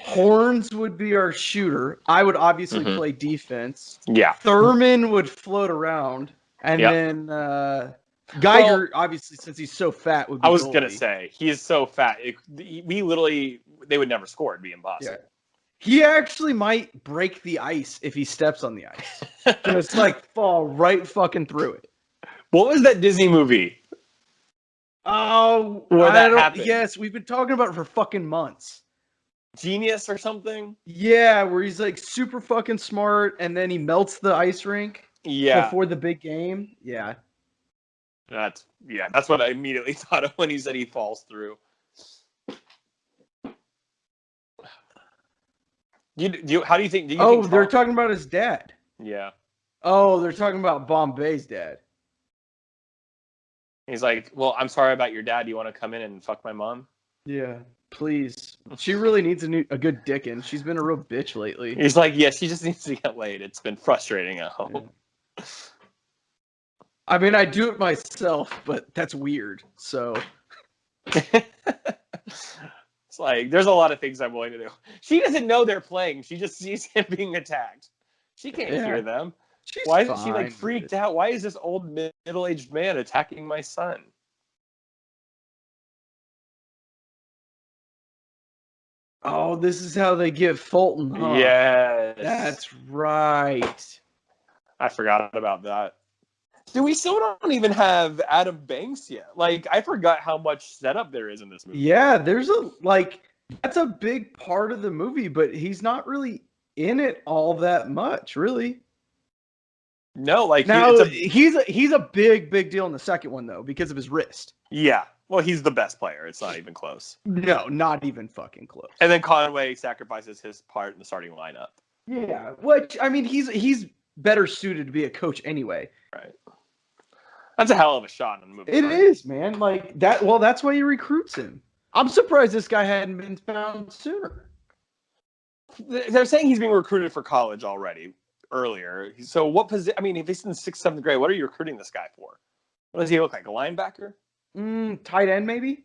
Horns would be our shooter. I would obviously play defense. Yeah. Thurman would float around, and then Geiger, obviously, since he's so fat, would be. I was goalie. gonna say he is so fat. They would never score. It'd be impossible. Yeah. He actually might break the ice if he steps on the ice. Just like fall right fucking through it. What was that Disney movie? Oh, where that happened? Yes, we've been talking about it for fucking months. Genius or something? Yeah, where he's like super fucking smart, and then he melts the ice rink. Yeah. Before the big game. Yeah. That's what I immediately thought of when he said he falls through. How do you think? They're talking about his dad. Yeah. Oh, they're talking about Bombay's dad. He's like, well, I'm sorry about your dad. You want to come in and fuck my mom? Yeah, please. She really needs a good dickin'. She's been a real bitch lately. He's like, yes, she just needs to get laid. It's been frustrating at home. Yeah. I mean, I do it myself, but that's weird. So. It's like, there's a lot of things I'm willing to do. She doesn't know they're playing. She just sees him being attacked. She can't hear them. Why isn't she like freaked out? Why is this old middle-aged man attacking my son? Oh, this is how they get Fulton, huh? Yes. That's right. I forgot about that. Dude, we still don't even have Adam Banks yet. Like, I forgot how much setup there is in this movie. Yeah, there's that's a big part of the movie, but he's not really in it all that much, really. No, like now he's a big deal in the second one though because of his wrist. Yeah, well, he's the best player. It's not even close. No, not even fucking close. And then Conway sacrifices his part in the starting lineup. Yeah, which I mean, he's better suited to be a coach anyway. Right. That's a hell of a shot in the movie. It is, man. Like that. Well, that's why he recruits him. I'm surprised this guy hadn't been found sooner. They're saying he's being recruited for college already earlier. So what position? I mean, if he's in the 6th, 7th grade, what are you recruiting this guy for? What does he look like? A linebacker? Tight end, maybe.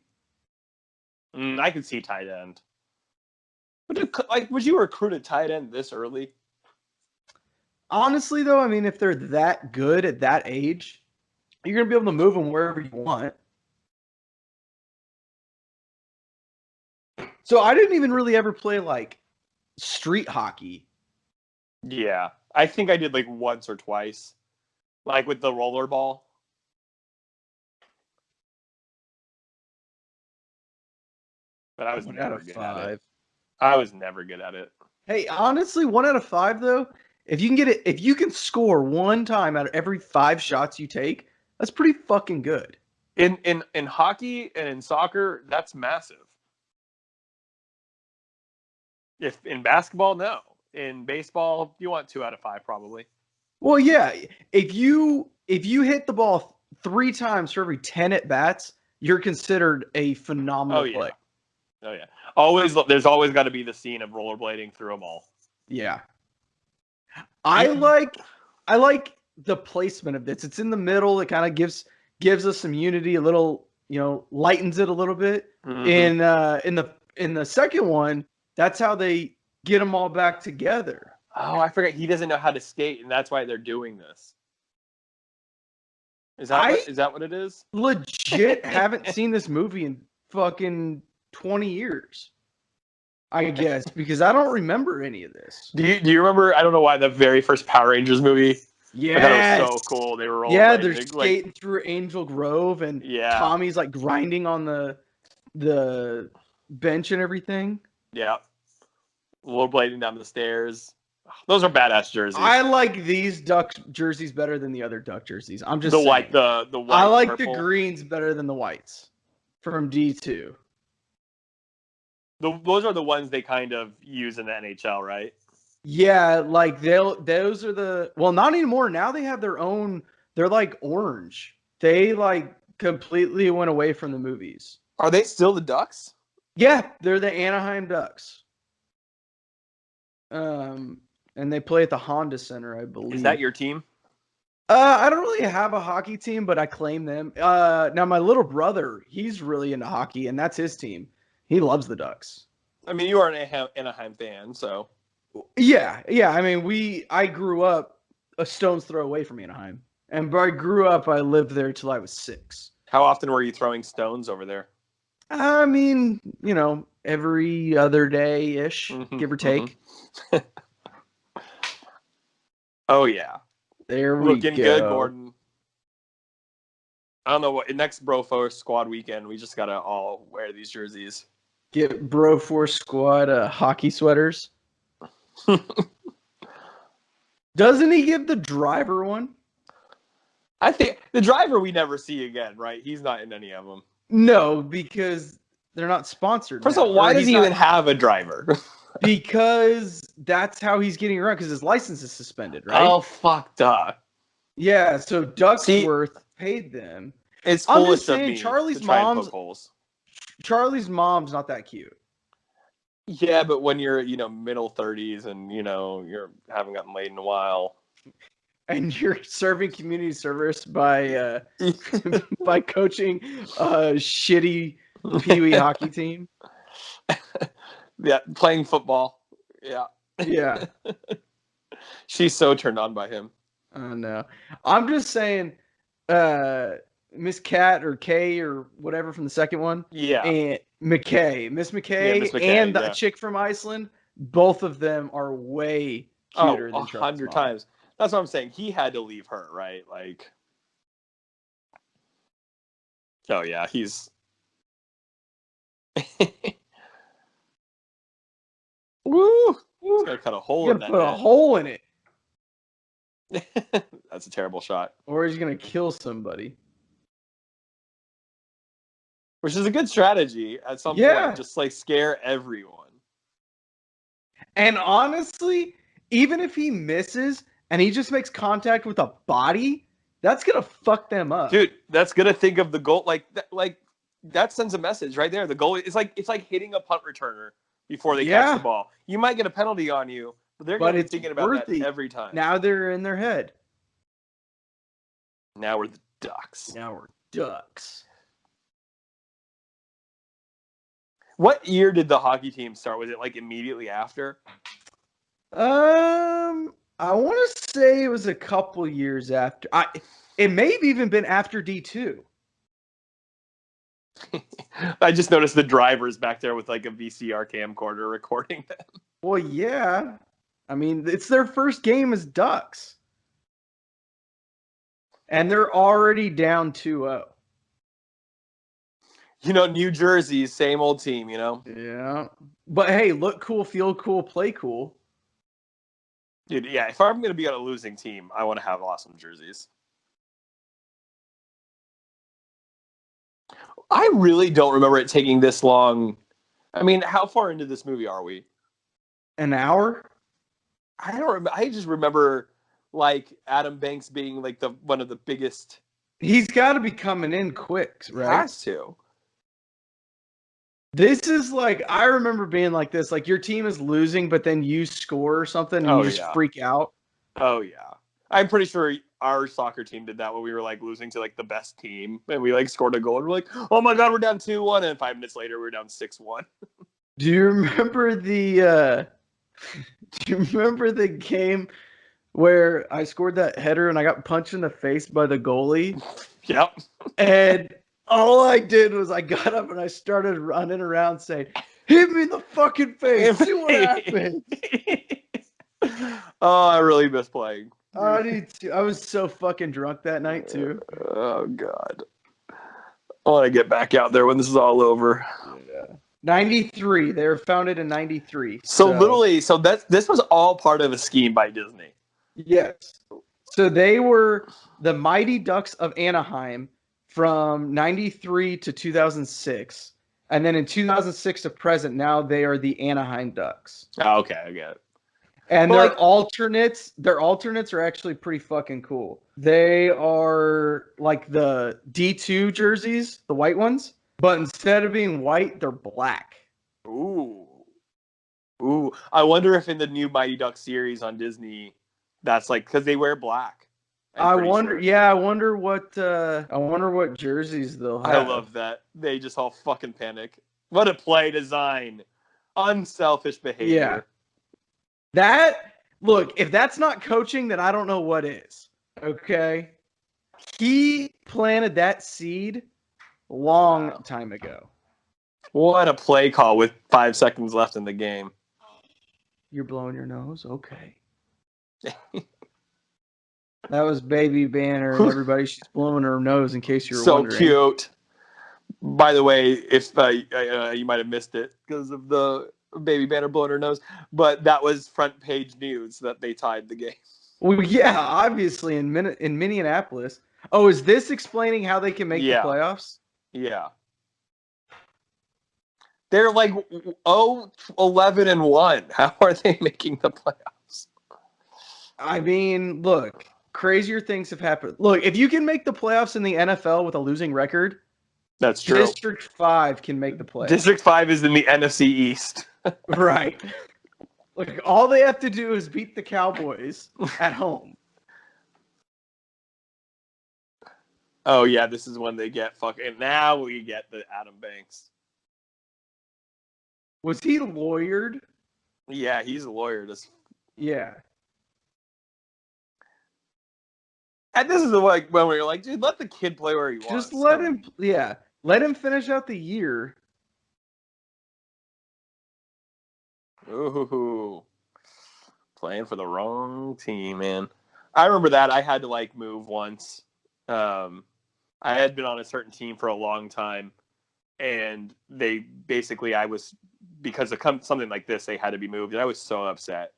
I could see tight end. But would you recruit a tight end this early? Honestly, though, I mean, if they're that good at that age, you're gonna be able to move them wherever you want. So I didn't even really ever play like street hockey. Yeah, I think I did like once or twice, like with the roller ball. But I was never good at it. I was never good at it. Hey, honestly, 1 out of 5 though, if you can score 1 time out of every 5 shots you take, that's pretty fucking good. In hockey and in soccer, that's massive. If in basketball, no. In baseball, you want 2 out of 5 probably. Well, yeah. If you hit the ball 3 times for every 10 at bats, you're considered a phenomenal player. Oh yeah. There's always got to be the scene of rollerblading through a mall. Yeah. I like the placement of this. It's in the middle. It kind of gives us some unity, a little, lightens it a little bit. Mm-hmm. In the second one, that's how they get them all back together. Oh, I forgot he doesn't know how to skate, and that's why they're doing this. Is that what it is? Legit haven't seen this movie in fucking 20 years. I guess because I don't remember any of this. Do you remember? I don't know why the very first Power Rangers movie. Yeah, I thought it was so cool. They were rolling. Yeah, they're skating through Angel Grove, and Tommy's like grinding on the bench and everything. Yeah, rollerblading down the stairs. Those are badass jerseys. I like these Duck jerseys better than the other Duck jerseys. I'm just the saying. White. The white. I like purple. the greens better than the whites from D2. Those are the ones they kind of use in the NHL, right? Yeah, like those are not anymore. Now they have their own. They're like orange. They like completely went away from the movies. Are they still the Ducks? Yeah, they're the Anaheim Ducks. And they play at the Honda Center, I believe. Is that your team? I don't really have a hockey team, but I claim them. Now my little brother, he's really into hockey, and that's his team. He loves the Ducks. I mean, you are an Anaheim fan, so. Yeah. I mean, I grew up a stone's throw away from Anaheim, and I grew up. I lived there till I was 6. How often were you throwing stones over there? I mean, every other day ish, give or take. Oh yeah, There we looking go. good, Gordon. I don't know what next Bro Force Squad weekend. We just gotta all wear these jerseys. Get Bro Force Squad hockey sweaters. Doesn't he give the driver one? I think the driver we never see again, right? He's not in any of them. No, because they're not sponsored. First of all, why does he even have a driver? Because that's how he's getting around, because his license is suspended, right? Oh, fuck, duh. Yeah, so Ducksworth paid them. It's I'm foolish just saying, of me Charlie's to try and mom's poke holes. Charlie's mom's not that cute. Yeah, but when you're, middle 30s and, you haven't gotten laid in a while. And you're serving community service by by coaching a shitty Pee-wee hockey team. Yeah, playing football. Yeah. Yeah. She's so turned on by him. Oh no. I'm just saying Miss Cat or Kay or whatever from the second one. Yeah. And Miss McKay, Miss McKay and the chick from Iceland, both of them are way cuter than 100 times. That's what I'm saying. He had to leave her, right? Like, oh yeah, he's. Woo! He's gonna cut a hole in that. Put a hole in it. That's a terrible shot. Or he's gonna kill somebody. Which is a good strategy at some point. Just like scare everyone. And honestly, even if he misses and he just makes contact with a body, that's gonna fuck them up. Dude, that's gonna think of the goal like that sends a message right there. The goal is it's like hitting a punt returner before they catch the ball. You might get a penalty on you, but they're gonna be thinking about that every time. Now they're in their head. Now we're the Ducks. What year did the hockey team start? Was it like immediately after? I want to say it was a couple years after. It may have even been after D2. I just noticed the drivers back there with like a VCR camcorder recording them. Well, yeah. I mean, it's their first game as Ducks. And they're already down 2-0. New Jersey, same old team, Yeah. But hey, look cool, feel cool, play cool. Dude, yeah, if I'm going to be on a losing team, I want to have awesome jerseys. I really don't remember it taking this long. I mean, how far into this movie are we? An hour? I don't remember. I just remember like Adam Banks being like one of the biggest. He's got to be coming in quick, right? He has to. This is like, I remember being like this, like your team is losing, but then you score or something and you just freak out. Oh yeah. I'm pretty sure our soccer team did that when we were like losing to like the best team and we like scored a goal and we're like, oh my God, we're down 2-1. And 5 minutes later, we're down 6-1. Do you remember the game where I scored that header and I got punched in the face by the goalie? Yep. And all I did was I got up and I started running around saying, hit me in the fucking face. See what happens. Oh, I really miss playing. I need to. I was so fucking drunk that night too. Oh God. I want to get back out there when this is all over. Yeah. 93. They were founded in 93. So literally, this was all part of a scheme by Disney. Yes. So they were the Mighty Ducks of Anaheim from 93 to 2006. And then in 2006 to present, now they are the Anaheim Ducks. Oh, okay, I get it. And their alternates are actually pretty fucking cool. They are like the D2 jerseys, the white ones, but instead of being white, they're black. Ooh. I wonder if in the new Mighty Ducks series on Disney, that's like because they wear black. I wonder. Sure. Yeah, I wonder what jerseys they'll have. I love that they just all fucking panic. What a play design, unselfish behavior. Yeah. Look, if that's not coaching, then I don't know what is. Okay, he planted that seed long time ago. What a play call with 5 seconds left in the game. You're blowing your nose? Okay. That was Baby Banner, and everybody, she's blowing her nose in case you're wondering. So cute. By the way, if you might have missed it because of the Baby Banner blowing her nose, but that was front page news that they tied the game. Well, yeah, obviously in Minneapolis. Oh, is this explaining how they can make the playoffs? Yeah. They're like 11-1. How are they making the playoffs? I mean, look, crazier things have happened. Look, if you can make the playoffs in the NFL with a losing record, that's true. District 5 can make the playoffs. District 5 is in the NFC East. Right. Look, all they have to do is beat the Cowboys at home. Oh, yeah, this is when they get fucking... Now we get the Adam Banks. Was he lawyered? Yeah, he's a lawyer. Yeah. And this is like when we're like, dude, let the kid play where he wants. Just let him, let him finish out the year. Ooh, playing for the wrong team, man. I remember that I had to like move once. I had been on a certain team for a long time, and they basically because of something like this, they had to be moved, and I was so upset.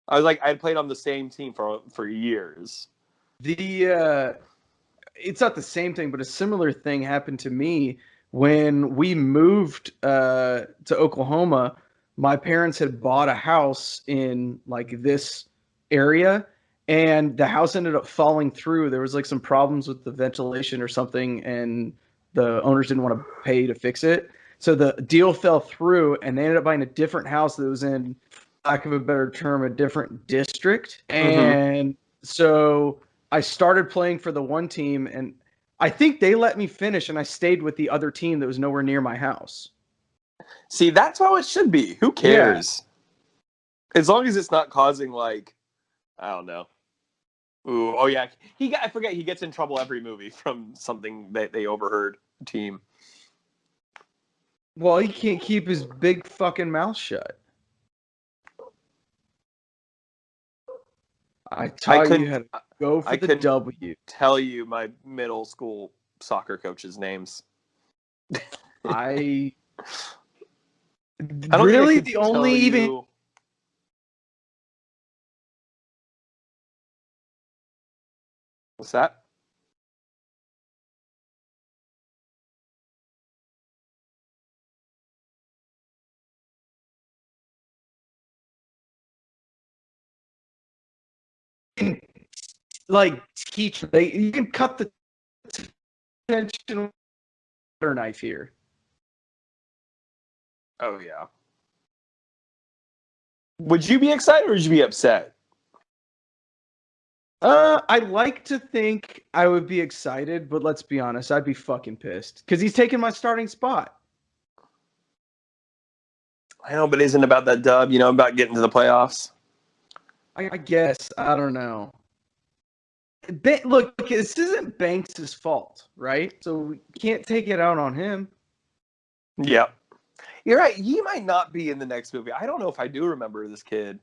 I was like, I had played on the same team for years. It's not the same thing, but a similar thing happened to me when we moved to Oklahoma. My parents had bought a house in like this area, and the house ended up falling through. There was like some problems with the ventilation or something, and the owners didn't want to pay to fix it. So the deal fell through, and they ended up buying a different house that was in, for lack of a better term, a different district. And so I started playing for the one team, and I think they let me finish, and I stayed with the other team that was nowhere near my house. See, that's how it should be. Who cares? Yeah. As long as it's not causing, like, I don't know. Ooh, oh yeah. I forget he gets in trouble every movie from something that they overheard team. Well, he can't keep his big fucking mouth shut. I taught you how to go for the W. Tell you my middle school soccer coach's names. I really the only even. What's that? Like teach you can cut the tension butter knife here. Oh yeah. Would you be excited or would you be upset? I like to think I would be excited, but let's be honest, I'd be fucking pissed because he's taking my starting spot. I know, but isn't about that dub, about getting to the playoffs? I guess. I don't know. Look, this isn't Banks' fault, right? So we can't take it out on him. Yep. You're right. He might not be in the next movie. I don't know if I do remember this kid.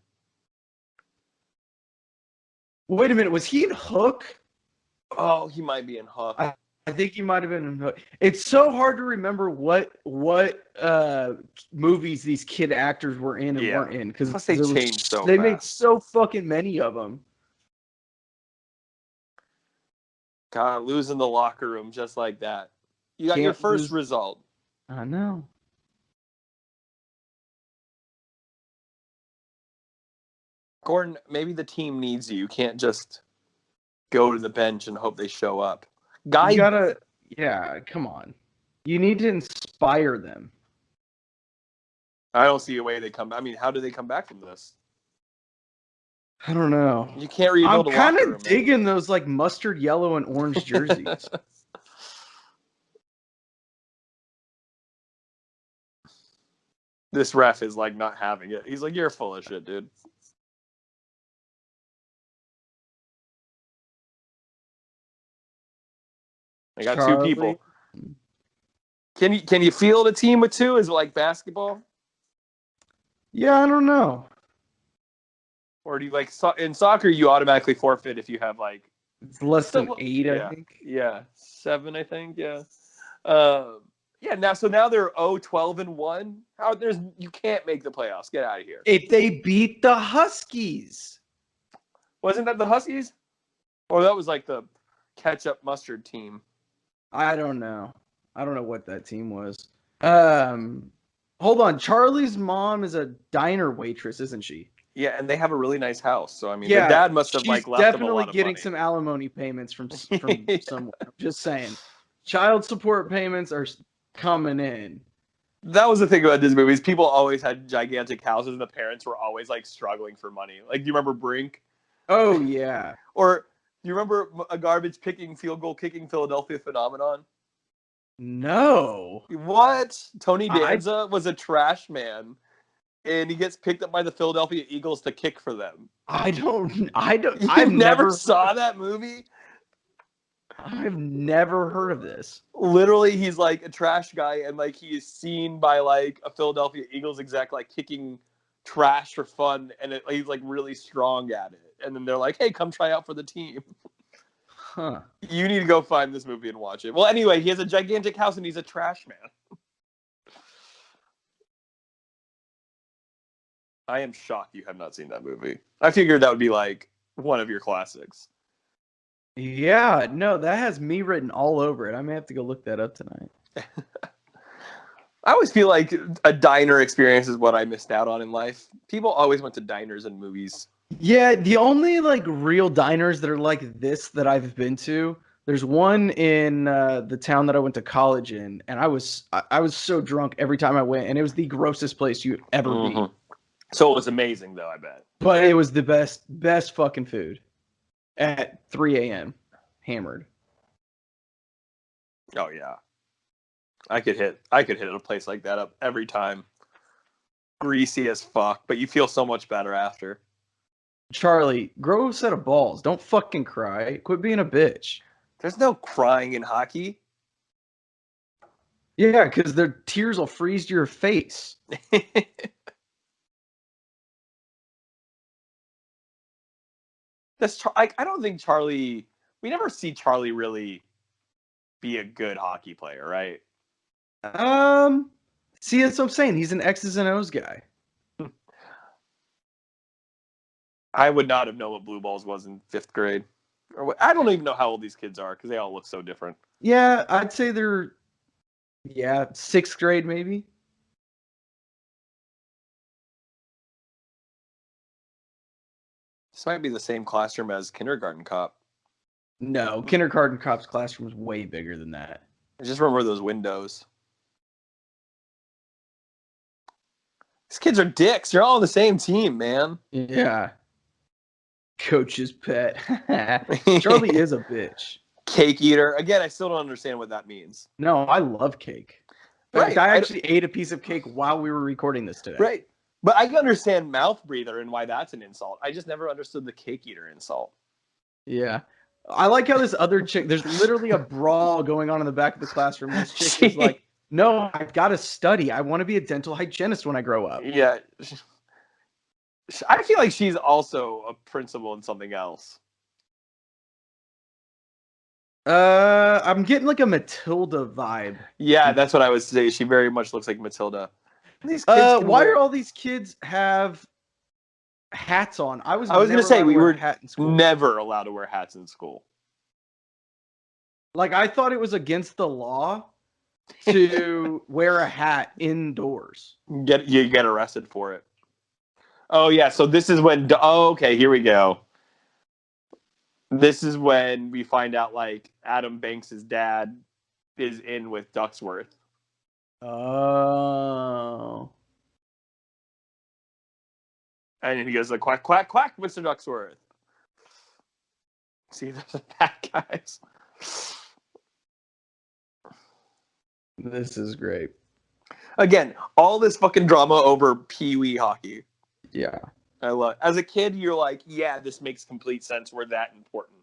Wait a minute. Was he in Hook? Oh, he might be in Hook. I think he might have been in Hook. It's so hard to remember what movies these kid actors were in and weren't in because they changed so fast. They made so fucking many of them. God, losing the locker room just like that. You got your first result. I know. Gordon, maybe the team needs you. You can't just go to the bench and hope they show up. You gotta, come on. You need to inspire them. I don't see a way they come. I mean, how do they come back from this? I don't know. You can't I'm rebuild a kind locker room, of man. digging those like mustard yellow and orange jerseys. This ref is like not having it. He's like, you're full of shit, dude. I got two people. Can you field a team with two? Is it like basketball? Yeah, I don't know. Or do you like in soccer? You automatically forfeit if you have like it's less than 8, I think. Yeah, 7, I think. Yeah. Yeah. Now they're 0-12-1. You can't make the playoffs. Get out of here. If they beat the Huskies, wasn't that the Huskies? Or that was like the ketchup mustard team. I don't know. I don't know what that team was. Hold on. Charlie's mom is a diner waitress, isn't she? Yeah, and they have a really nice house. So I mean, their dad must have like left them a lot of money. Definitely getting some alimony payments from somewhere. I'm just saying, child support payments are coming in. That was the thing about Disney movies. People always had gigantic houses, and the parents were always like struggling for money. Like, do you remember Brink? Oh yeah. Or do you remember a garbage picking, field goal kicking Philadelphia phenomenon? No. What? Tony Danza was a trash man, and he gets picked up by the Philadelphia Eagles to kick for them. I've never saw that movie? I've never heard of this. Literally, he's like a trash guy, and like he is seen by like a Philadelphia Eagles exec like kicking trash for fun, and he's like really strong at it. And then they're like, "Hey, come try out for the team." Huh. You need to go find this movie and watch it. Well, anyway, he has a gigantic house and he's a trash man. I am shocked you have not seen that movie. I figured that would be like one of your classics. Yeah, no, that has me written all over it. I may have to go look that up tonight. I always feel like a diner experience is what I missed out on in life. People always went to diners and movies. Yeah, the only like real diners that are like this that I've been to, there's one in the town that I went to college in, and I was so drunk every time I went, and it was the grossest place you'd ever be. So it was amazing, though, I bet. But it was the best fucking food at 3 a.m. hammered. Oh yeah, I could hit a place like that up every time. Greasy as fuck, but you feel so much better after. Charlie, grow a set of balls. Don't fucking cry. Quit being a bitch. There's no crying in hockey. Yeah, because their tears will freeze to your face. I don't think Charlie. We never see Charlie really be a good hockey player, right? See, that's what I'm saying. He's an X's and O's guy. I would not have known what blue balls was in 5th grade. I don't even know how old these kids are because they all look so different. Yeah, I'd say they're 6th grade maybe. This might be the same classroom as Kindergarten Cop. No, Kindergarten Cop's classroom is way bigger than that. I just remember those windows. These kids are dicks. They're all on the same team, man. Yeah. Coach's pet. Charlie is a bitch. Cake eater. Again, I still don't understand what that means. No, I love cake. Right. I actually ate a piece of cake while we were recording this today. Right. But I can understand mouth breather and why that's an insult. I just never understood the cake eater insult. Yeah. I like how this other chick, there's literally a brawl going on in the back of the classroom. This chick is like, no, I've got to study. I want to be a dental hygienist when I grow up. Yeah. I feel like she's also a principal in something else. I'm getting like a Matilda vibe. Yeah, that's what I would say. She very much looks like Matilda. These kids why are all these kids have hats on? I was going to say we were never allowed to wear hats in school. Like I thought it was against the law to wear a hat indoors. You get arrested for it. Oh yeah, so this is when okay, here we go. This is when we find out like Adam Banks' dad is in with Ducksworth. Oh. And he goes like, quack, quack, quack, Mr. Ducksworth. See, there's the bad guys. This is great. Again, all this fucking drama over Pee-wee hockey. Yeah. I love it. As a kid, you're like, yeah, this makes complete sense. We're that important.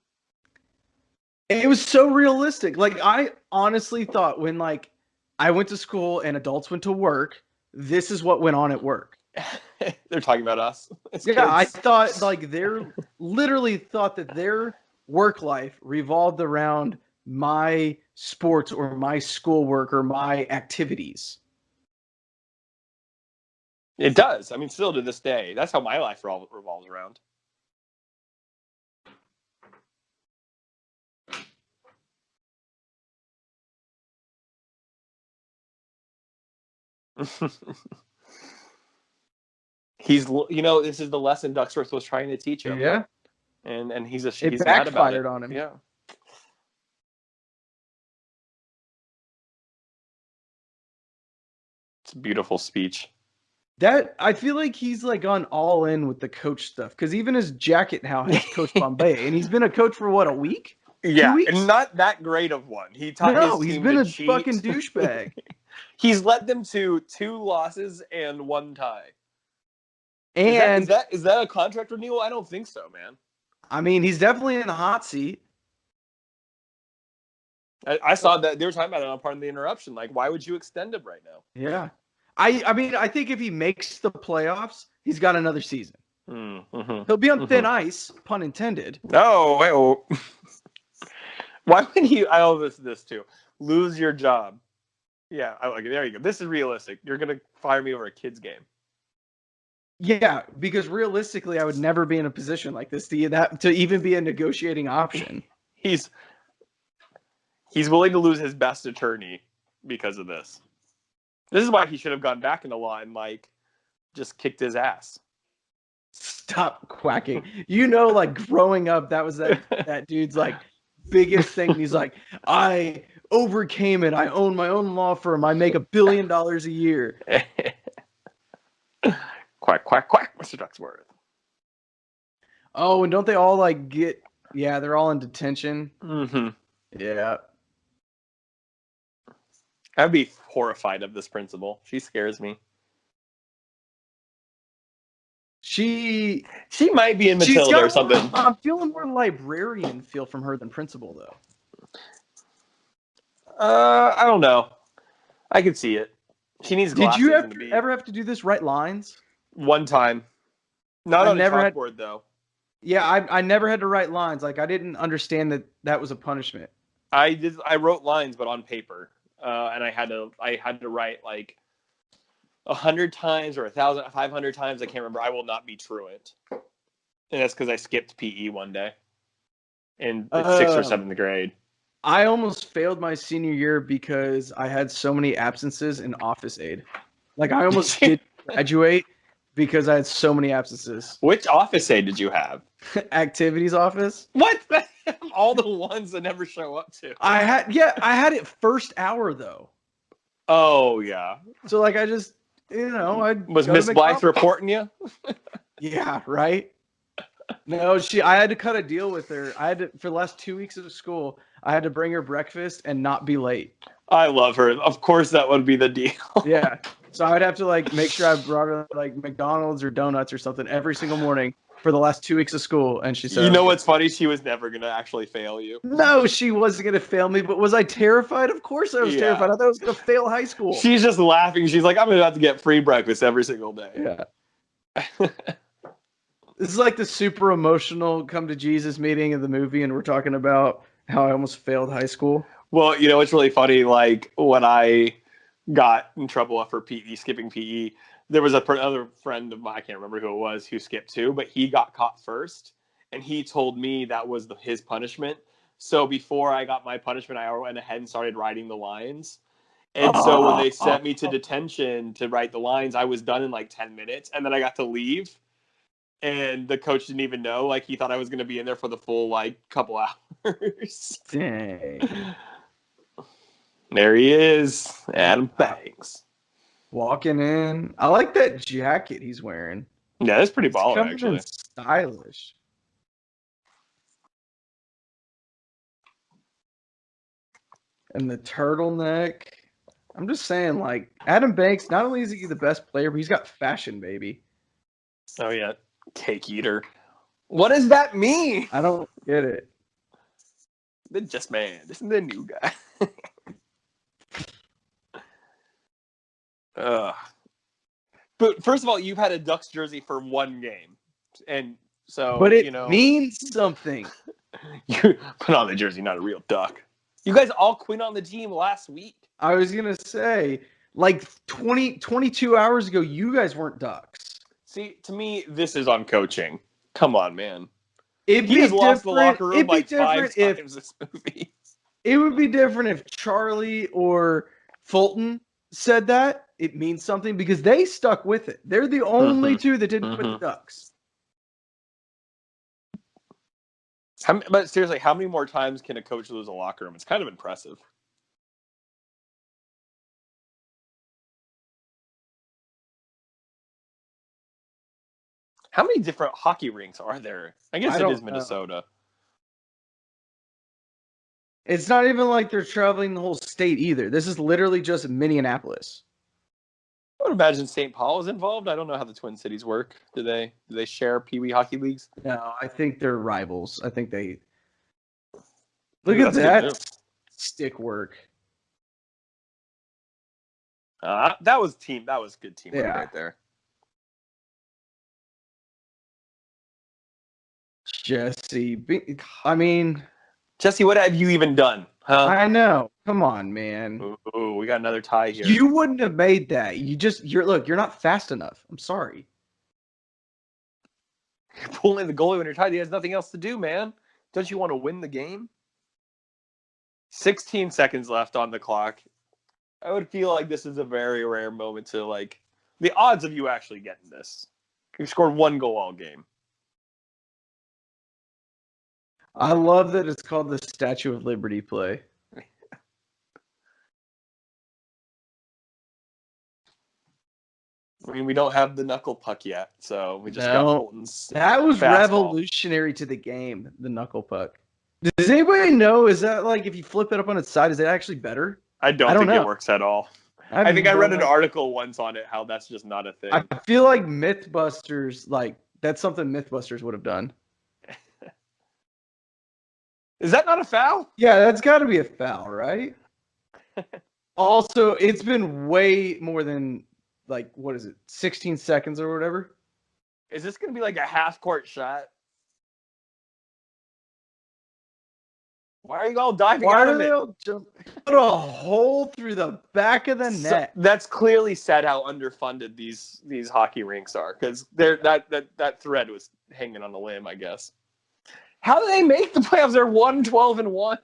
It was so realistic. Like, I honestly thought when, like, I went to school and adults went to work, this is what went on at work. They're talking about us. Yeah, I thought, like, literally thought that their work life revolved around my sports or my schoolwork or my activities. It does. I mean, still to this day, that's how my life revolves around. He's, this is the lesson Ducksworth was trying to teach him. Yeah, and he's it mad about backfired it. on him. Yeah, it's a beautiful speech. That I feel like he's like gone all in with the coach stuff because even his jacket now has Coach Bombay, and he's been a coach for what, a week? Yeah, 2 weeks? and not that great of one. He taught his he's team been to a cheat. fucking douchebag. He's led them to 2 losses and 1 tie. And is that a contract renewal? I don't think so, man. I mean, he's definitely in the hot seat. I saw that they were talking about it on part of the interruption. Like, why would you extend him right now? Yeah. I mean, I think if he makes the playoffs, he's got another season. Mm-hmm. He'll be on thin ice, pun intended. Oh, wait. Oh. Why would he? I know this too. Lose your job. Yeah, there you go. This is realistic. You're gonna fire me over a kid's game. Yeah, because realistically, I would never be in a position like this to even be a negotiating option. He's willing to lose his best attorney because of this. This is why he should have gone back into law and like just kicked his ass. Stop quacking. Like growing up, that was that dude's like biggest thing. He's like, I overcame it. I own my own law firm. I make $1 billion a year. Quack, quack, quack, Mr. Ducksworth. Oh, and don't they all like get? Yeah, they're all in detention. Mm-hmm. Yeah. I'd be horrified of this principal. She scares me. She might be in Matilda or something. I'm feeling more librarian feel from her than principal though. I don't know. I could see it. She needs glasses. Did you ever have to do this? Write lines? One time. Not on a chalkboard though. Yeah, I never had to write lines. Like I didn't understand that was a punishment. I wrote lines, but on paper, and I had to write like 100 times or 1,000, 500 times. I can't remember. I will not be truant, and that's because I skipped PE one day in 6th or 7th grade. I almost failed my senior year because I had so many absences in office aid. Like I almost didn't graduate because I had so many absences. Which office aid did you have? Activities office. What? All the ones that never show up to. I had it first hour though. Oh yeah. So like I just I was Miss Blythe reporting you? Yeah, right. No, I had to cut a deal with her. For the last 2 weeks of school, I had to bring her breakfast and not be late. I love her. Of course, that would be the deal. Yeah. So I would have to like make sure I brought her like McDonald's or donuts or something every single morning for the last 2 weeks of school. And she said, "You know what's funny? She was never gonna actually fail you." No, she wasn't gonna fail me. But was I terrified? Of course I was terrified. I thought I was gonna fail high school. She's just laughing. She's like, "I'm gonna have to get free breakfast every single day." Yeah. This is like the super emotional come to Jesus meeting of the movie, and we're talking about how I almost failed high school. Well, it's really funny. Like when I got in trouble for PE, skipping PE, there was another friend of mine, I can't remember who it was, who skipped too, but he got caught first, and he told me that was his punishment. So before I got my punishment, I went ahead and started writing the lines. And so when they sent me to detention to write the lines, I was done in like 10 minutes, and then I got to leave. And the coach didn't even know. Like, he thought I was going to be in there for the full, like, couple hours. Dang. There he is, Adam Banks. Walking in. I like that jacket he's wearing. Yeah, that's pretty It's baller, coming actually. in stylish. And the turtleneck. I'm just saying, like, Adam Banks, not only is he the best player, but he's got fashion, baby. Oh, yeah. Cake eater. What does that mean? I don't get it. This is the new guy. But first of all, you've had a Ducks jersey for one game. And so, but it means something. You put on the jersey, not a real Duck. You guys all quit on the team last week. I was going to say, like 22 hours ago, you guys weren't Ducks. See, to me, this is on coaching. Come on, man. He has lost the locker room like 5 if, times this movie. It would be different if Charlie or Fulton said that. It means something because they stuck with it. They're the only two that didn't quit the Ducks. But seriously, how many more times can a coach lose a locker room? It's kind of impressive. How many different hockey rinks are there? I guess it is Minnesota. Know. It's not even like they're traveling the whole state either. This is literally just Minneapolis. I would imagine St. Paul is involved. I don't know how the Twin Cities work. Do they share Pee Wee hockey leagues? No, I think they're rivals. I think they look at that stick work. That was good teamwork right there. Jesse, I mean, Jesse, what have you even done? Huh? I know. Come on, man. Ooh, we got another tie here. You wouldn't have made that. You're not fast enough. I'm sorry. You're pulling the goalie when you're tied. He has nothing else to do, man. Don't you want to win the game? 16 seconds left on the clock. I would feel like this is a very rare moment to, like, the odds of you actually getting this. You've scored 1 goal all game. I love that it's called the Statue of Liberty play. I mean, we don't have the knuckle puck yet, so we just got Fulton's. That was revolutionary to the game, the knuckle puck. Does anybody know, is that like if you flip it up on its side, is it actually better? I don't think it works at all. I think I read an article once on it, how that's just not a thing. I feel like Mythbusters, like, that's something Mythbusters would have done. Is that not a foul? Yeah, that's got to be a foul, right? Also, it's been way more than, like, what is it, 16 seconds or whatever? Is this going to be like a half-court shot? Why are you all diving out of it? Put a hole through the back of the net. That's clearly set how underfunded these hockey rinks are, because that thread was hanging on a limb, I guess. How do they make the playoffs? They're 1-12-1.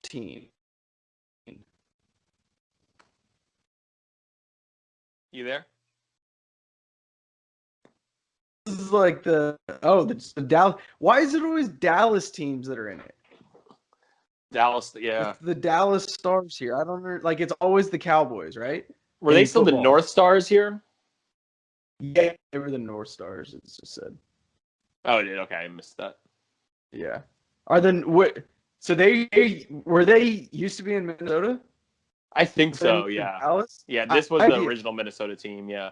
Team. You there? This is like the Dallas. Why is it always Dallas teams that are in it? Dallas, yeah. It's the Dallas Stars here. I don't know. Like, it's always the Cowboys, right? Were they still the North Stars here? Yeah, they were the North Stars. It's just said. Oh, it did. Okay, I missed that. Yeah. So they used to be in Minnesota? I think so. Yeah. Dallas? Yeah, this was the original Minnesota team. Yeah.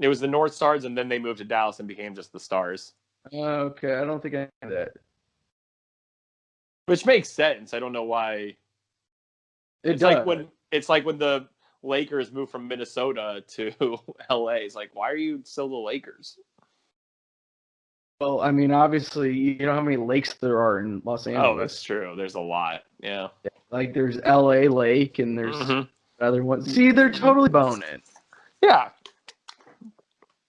It was the North Stars, and then they moved to Dallas and became just the Stars. Okay, I don't think I knew that. Which makes sense. I don't know why. It's like when the Lakers moved from Minnesota to LA. It's like, why are you still the Lakers? Well, I mean, obviously, you know how many lakes there are in Los Angeles. Oh, that's true. There's a lot. Yeah. Like, there's LA Lake, and there's other ones. See, they're totally boning. Yeah.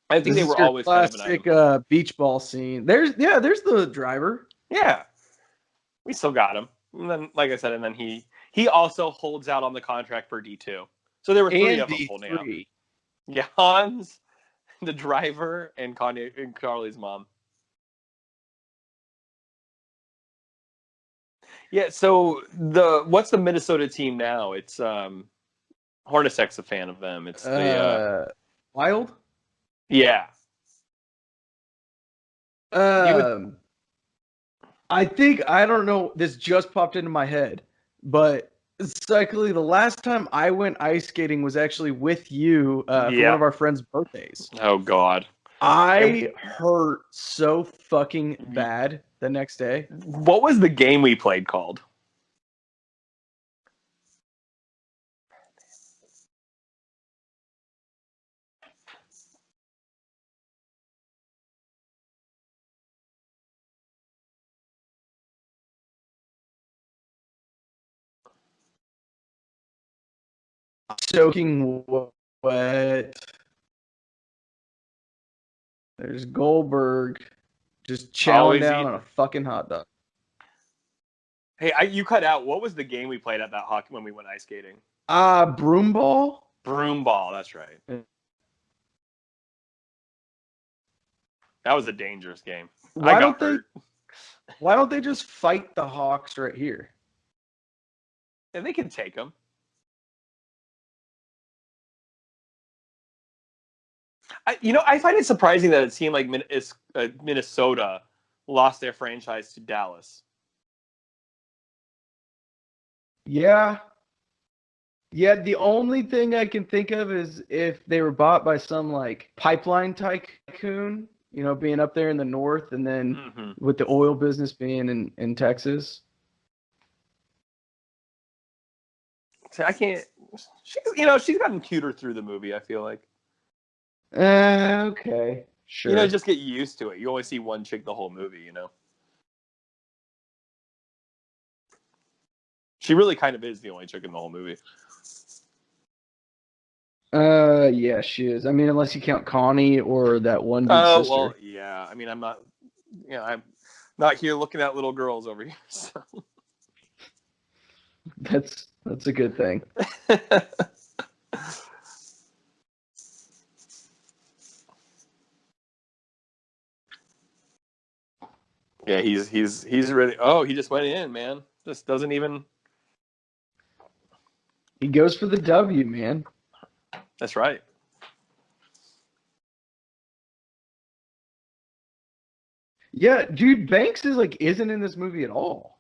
I think they were always classic kind of beach ball scene. There's the driver. Yeah. We still got him. And then, like I said, and then he also holds out on the contract for D2. So there were 3 of them holding out. Yeah, Hans, the driver, and Kanye and Carly's mom. Yeah. So what's the Minnesota team now? It's Hornacek's a fan of them. It's the Wild. yeah. I think, I don't know, this just popped into my head, but cyclically, the last time I went ice skating was actually with you for one of our friends' birthdays. Oh, God. I hurt so fucking bad the next day. What was the game we played called? Soaking wet. There's Goldberg just chowing down on a fucking hot dog. Hey, you cut out. What was the game we played at that hockey when we went ice skating? Broom ball? Broom ball, that's right. That was a dangerous game. Why don't they just fight the Hawks right here? And they can take them. I find it surprising that a team like Minnesota lost their franchise to Dallas. Yeah. Yeah, the only thing I can think of is if they were bought by some like pipeline tycoon, being up there in the north, and then with the oil business being in Texas. See, I can't. She's gotten cuter through the movie, I feel like. Okay, sure. Just get used to it. You only see one chick the whole movie, She really kind of is the only chick in the whole movie. Yeah, she is. I mean, unless you count Connie or that one dude's sister. Well, yeah. I mean, I'm not here looking at little girls over here. So. That's a good thing. Yeah, he's ready. Oh, he just went in, man. Just doesn't even. He goes for the W, man. That's right. Yeah, dude, Banks isn't in this movie at all.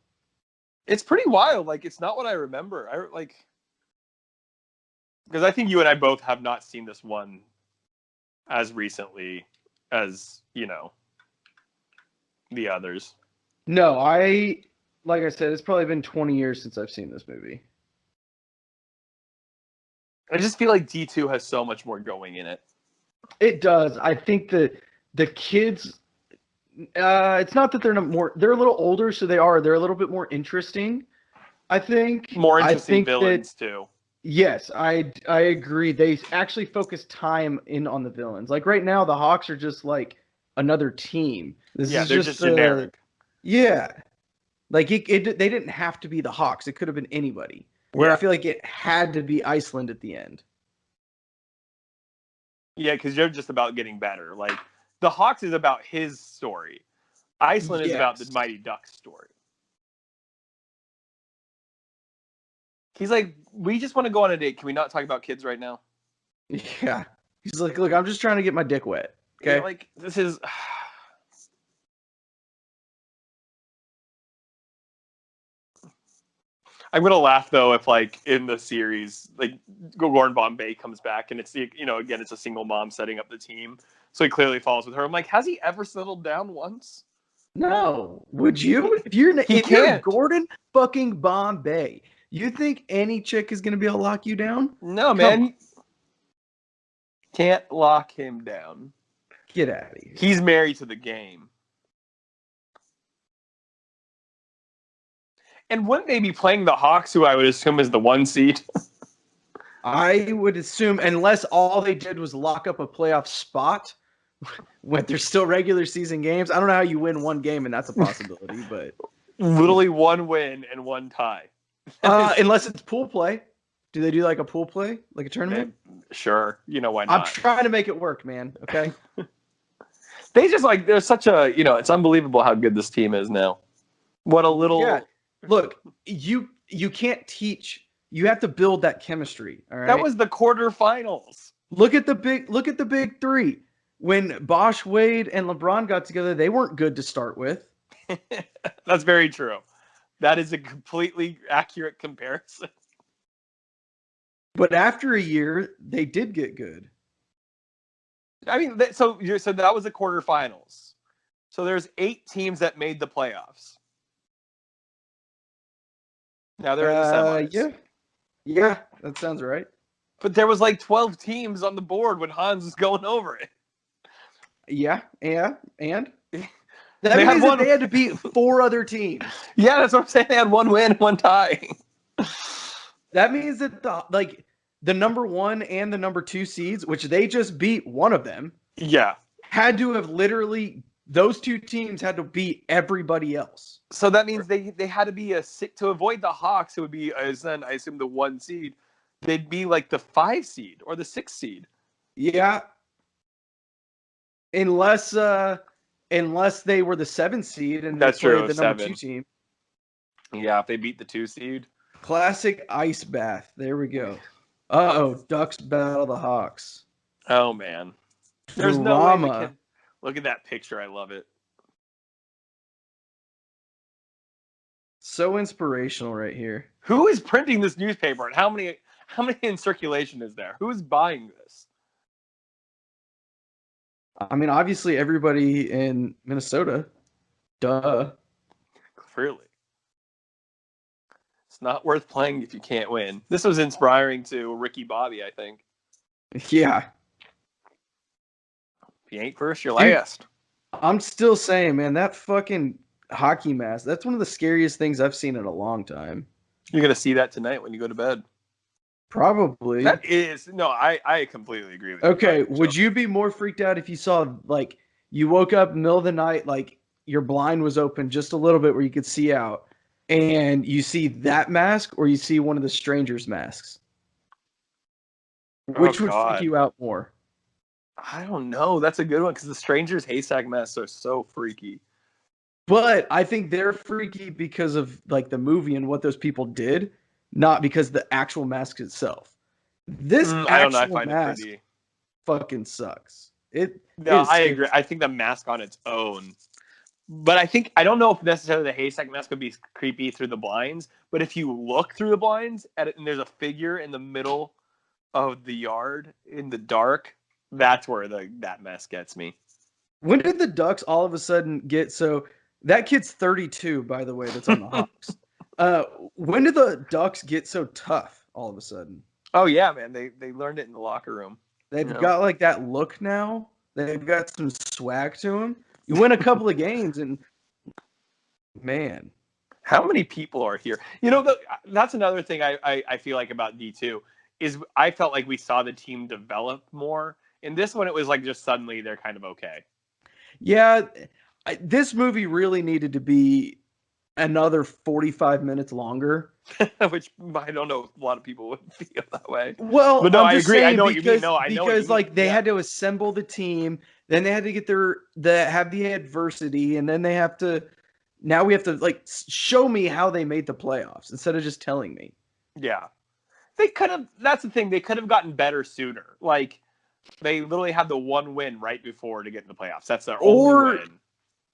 It's pretty wild. Like, it's not what I remember. Because I think you and I both have not seen this one as recently as, the others. No, like I said, it's probably been 20 years since I've seen this movie. I just feel like D2 has so much more going in it. It does. I think the kids, it's not that they're a little older, so they're a little bit more interesting. I think more interesting villains too. Yes, I agree. They actually focus time in on the villains. Like right now, the Hawks are just like another team. They're just generic. Yeah, like they didn't have to be the Hawks. It could have been anybody. Where I feel like it had to be Iceland at the end. Yeah, because you're just about getting better. Like the Hawks is about his story. Iceland is about the Mighty Ducks story. He's like, we just want to go on a date. Can we not talk about kids right now? Yeah. He's like, look, I'm just trying to get my dick wet. Okay. Yeah, like this is. I'm gonna laugh though if like in the series like Gordon Bombay comes back and it's again it's a single mom setting up the team, so he clearly falls with her. I'm like, has he ever settled down once? No. Would you? If you're Gordon fucking Bombay, you think any chick is gonna be able to lock you down? No, man. Can't lock him down. Get out of here. He's married to the game. And wouldn't they be playing the Hawks, who I would assume is the 1 seed? I would assume, unless all they did was lock up a playoff spot when there's still regular season games. I don't know how you win one game, and that's a possibility, but literally one win and one tie. Unless it's pool play. Do they do like a pool play, like a tournament? Sure. You know, why I'm not? trying to make it work, man. Okay. They just like, there's such a, it's unbelievable how good this team is now. What a little. Yeah. Look, you can't teach. You have to build that chemistry. All right. That was the quarterfinals. Look at the big three. When Bosch, Wade, and LeBron got together, they weren't good to start with. That's very true. That is a completely accurate comparison. But after a year, they did get good. I mean, so that was the quarterfinals. So there's 8 teams that made the playoffs. Now they're in the semis. Yeah, that sounds right. But there was like 12 teams on the board when Hans was going over it. Yeah, and that means that they had to beat 4 other teams. Yeah, that's what I'm saying. They had 1 win, 1 tie. That means that the number 1 and the number 2 seeds, which they just beat one of them, had to have literally, those 2 teams had to beat everybody else. So that means they had to be to avoid the Hawks, who would be, then I assume, the 1 seed. They'd be like the 5 seed or the 6 seed. Yeah. Unless they were the 7 seed and that's they played true, the 7. number 2 team. Yeah, if they beat the 2 seed. Classic ice bath. There we go. Uh-oh, Ducks battle the Hawks. Oh, man. There's no way we can. Look at that picture. I love it. So inspirational right here. Who is printing this newspaper, and how many in circulation is there? Who is buying this? I mean, obviously everybody in Minnesota. Duh. Clearly. It's not worth playing if you can't win. This was inspiring to Ricky Bobby, I think. Yeah. If you ain't first, you're last. I'm still saying, man, that fucking hockey mask, that's one of the scariest things I've seen in a long time. You're going to see that tonight when you go to bed. Probably. That is, no, I completely agree with you. Okay, would you be more freaked out if you saw, like, you woke up in the middle of the night, like, your blind was open just a little bit where you could see out, and you see that mask, or you see one of the strangers' masks? Which would freak you out more? I don't know. That's a good one, because the strangers' haystack masks are so freaky. But I think they're freaky because of, like, the movie and what those people did, not because the actual mask itself. This actual mask fucking sucks. I agree. I think the mask on its own. But I don't know if necessarily the haystack mask would be creepy through the blinds, but if you look through the blinds at it and there's a figure in the middle of the yard in the dark, that's where that mask gets me. When did the Ducks all of a sudden get so? That kid's 32, by the way. That's on the Hawks. When did the Ducks get so tough all of a sudden? Oh yeah, man. They learned it in the locker room. They've got like that look now. They've got some swag to them. You win a couple of games, and man, how many people are here? That's another thing I feel like about D2 is I felt like we saw the team develop more. In this one, it was like just suddenly they're kind of okay. Yeah, this movie really needed to be another 45 minutes longer. Which I don't know if a lot of people would feel that way. Well, but no, I agree. I know what you mean. No, I know because like they had to assemble the team, then they had to get have the adversity, and then they have to. Now we have to like show me how they made the playoffs instead of just telling me. Yeah, they could have. That's the thing. They could have gotten better sooner. Like they literally had the 1 win right before to get in the playoffs. That's their only win.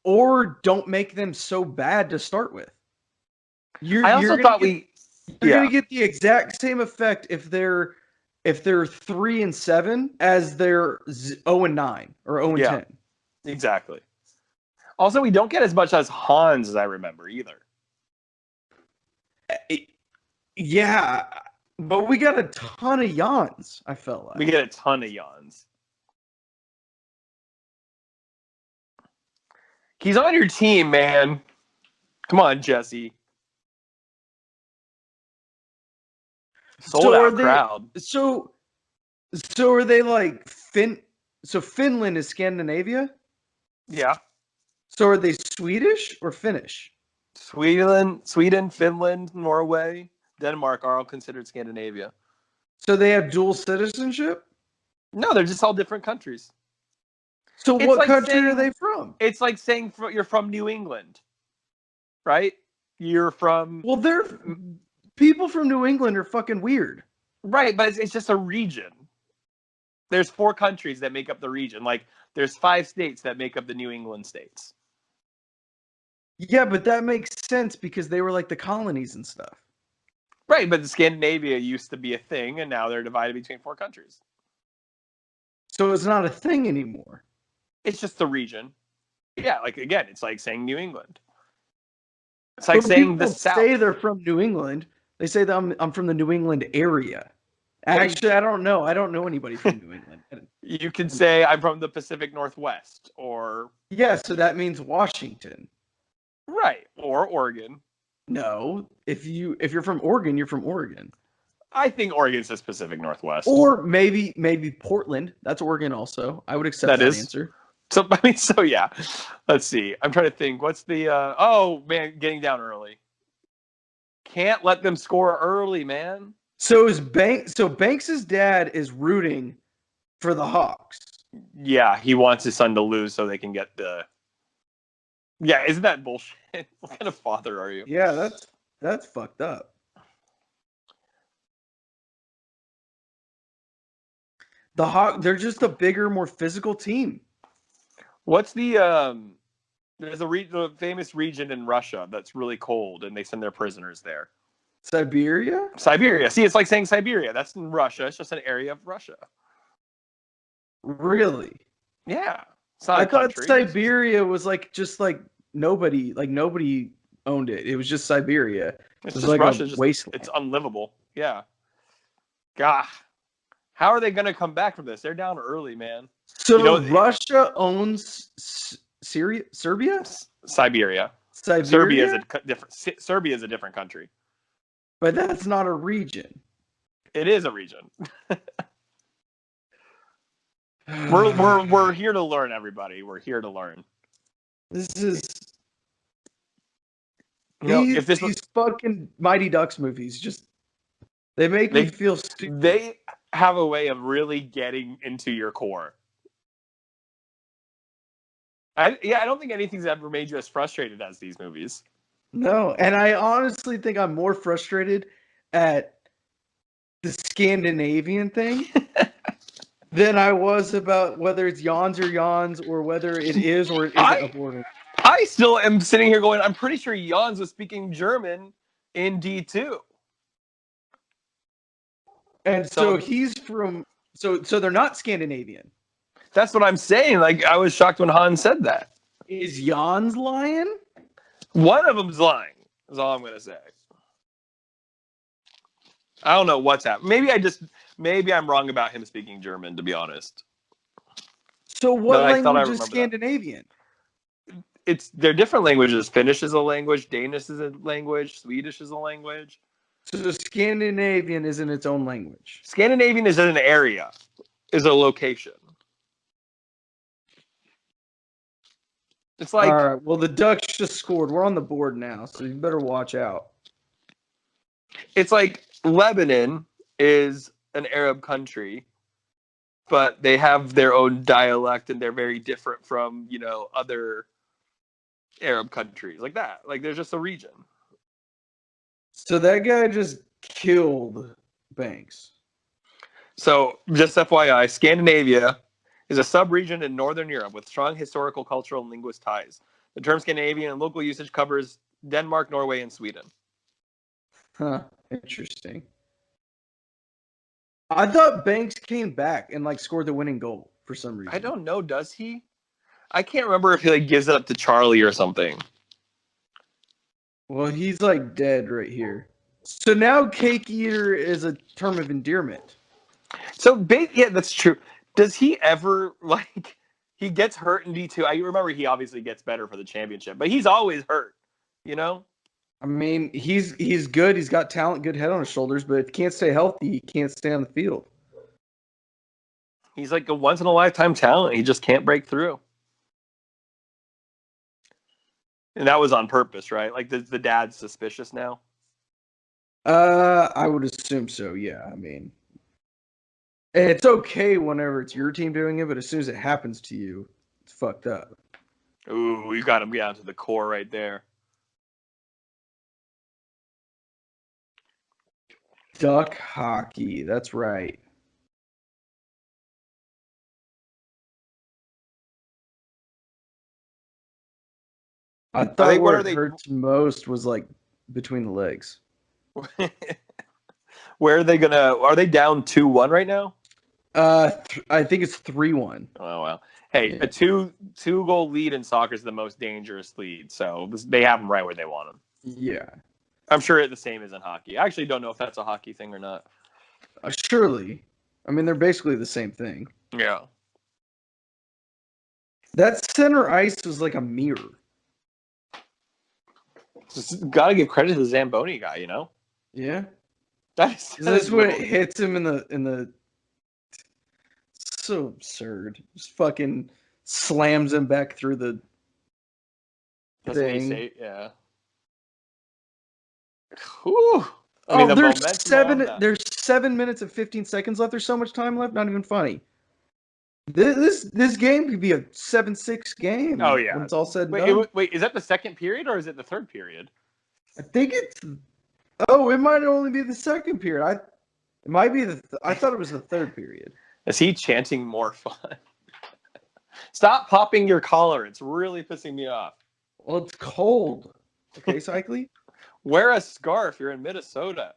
Or don't make them so bad to start with. I also thought you're gonna get the exact same effect if they're 3-7 as they're 0-9 or 0-10. Exactly. Also, we don't get as much as Hans as I remember either. Yeah, but we got a ton of yawns. I felt like we get a ton of yawns. He's on your team, man. Come on, Jesse. Sold out crowd. So are they like So Finland is Scandinavia? Yeah. So are they Swedish or Finnish? Sweden, Finland, Norway, Denmark are all considered Scandinavia. So they have dual citizenship? No, they're just all different countries. So It's what like country saying, are they from? It's like saying you're from New England, right? You're from Well, people from New England are fucking weird. right, but it's just a region. There's 4 countries that make up the region. Like there's 5 states that make up the New England states. Yeah, but that makes sense because they were like the colonies and stuff. Right, but Scandinavia used to be a thing, and now they're divided between 4 countries. So it's not a thing anymore. It's just the region. Yeah, like again, it's like saying New England. It's like But saying the people say South. they're from New England. They say that I'm from the New England area. Well, Actually, I don't know. I don't know anybody from New England. you can say I'm from the Pacific Northwest, or Yeah, so that means Washington. right, or Oregon. No, if you're from Oregon, you're from Oregon. I think Oregon's the Pacific Northwest. Or maybe Portland. That's Oregon also. I would accept That that is. answer. So I mean, so yeah. Let's see. I'm trying to think. What's the? Oh man, getting down early. Can't let them score early, man. So Banks's dad is rooting for the Hawks. Yeah, he wants his son to lose so they can get the. Yeah, isn't that bullshit? What kind of father are you? Yeah, that's fucked up. The Hawk, they're just a bigger, more physical team. What's the There's a famous region in Russia that's really cold, and they send their prisoners there. Siberia? Siberia. See, it's like saying Siberia. That's in Russia. It's just an area of Russia. Really? Yeah, it's not I a thought country. Siberia was like just like nobody owned it. It was just Siberia. It's It was just like Russia. a Just wasteland. it's unlivable. Yeah. God, how are they going to come back from this? They're down early, man. So Russia owns Serbia? Siberia. Siberia? Serbia is a different country. But that's not a region. It is a region. we're here to learn, everybody. We're here to learn. This is If fucking Mighty Ducks movies just they make me feel stupid. They have a way of really getting into your core. I don't think anything's ever made you as frustrated as these movies. No, and I honestly think I'm more frustrated at the Scandinavian thing than I was about whether it's yawns or whether it is or it isn't a border. I still am sitting here going, I'm pretty sure Jans was speaking German in D2. And so he's from so they're not Scandinavian. That's what I'm saying. Like, I was shocked when Han said that. Is Jan's lying? One of them's lying, is all I'm going to say. I don't know what's happening. Maybe I'm wrong about him speaking German, to be honest. So what language is Scandinavian? They're different languages. Finnish is a language. Danish is a language. Swedish is a language. So the Scandinavian isn't its own language. Scandinavian is an area, is a location. It's like, all right. Well, the Ducks just scored. We're on the board now, so you better watch out. It's like Lebanon is an Arab country, but they have their own dialect and they're very different from, other Arab countries like that. Like there's just a region. So that guy just killed Banks. So just FYI, Scandinavia is a sub-region in Northern Europe with strong historical, cultural, and linguistic ties. The term Scandinavian in local usage covers Denmark, Norway, and Sweden. Huh. Interesting. I thought Banks came back and scored the winning goal for some reason. I don't know. Does he? I can't remember if he gives it up to Charlie or something. Well, he's dead right here. So now Cake Eater is a term of endearment. So yeah, that's true. Does he ever he gets hurt in D2? I remember he obviously gets better for the championship, but he's always hurt. I mean, he's good. He's got talent, good head on his shoulders, but if he can't stay healthy, he can't stay on the field. He's like a once in a lifetime talent. He just can't break through. And that was on purpose, right? Like the dad's suspicious now. I would assume so. Yeah, I mean, It's okay whenever it's your team doing it, but as soon as it happens to you, it's fucked up. Ooh, you got him down to the core right there. Duck hockey. That's right. I thought where it hurts most was like between the legs. Where are they gonna? Are they down 2-1 right now? I think it's 3-1. Oh well. Hey, a two goal lead in soccer is the most dangerous lead, so they have them right where they want them. Yeah, I'm sure the same is in hockey. I actually don't know if that's a hockey thing or not. surely. I mean, they're basically the same thing. Yeah. That center ice was like a mirror. Just gotta give credit to the Zamboni guy, you know. Yeah. That's when it hits him in the. So absurd. Just fucking slams him back through the thing. Say, yeah. Whew. I mean, there's 7 minutes and 15 seconds left. There's so much time left. Not even funny. This game could be a 7-6 game. Oh yeah. When it's all said and done. Wait, is that the second period or is it the third period? I think it's. Oh, it might only be the second period. It might be I thought it was the third period. Is he chanting more fun? Stop popping your collar. It's really pissing me off. Well, it's cold. Okay, Cycly? Wear a scarf. You're in Minnesota.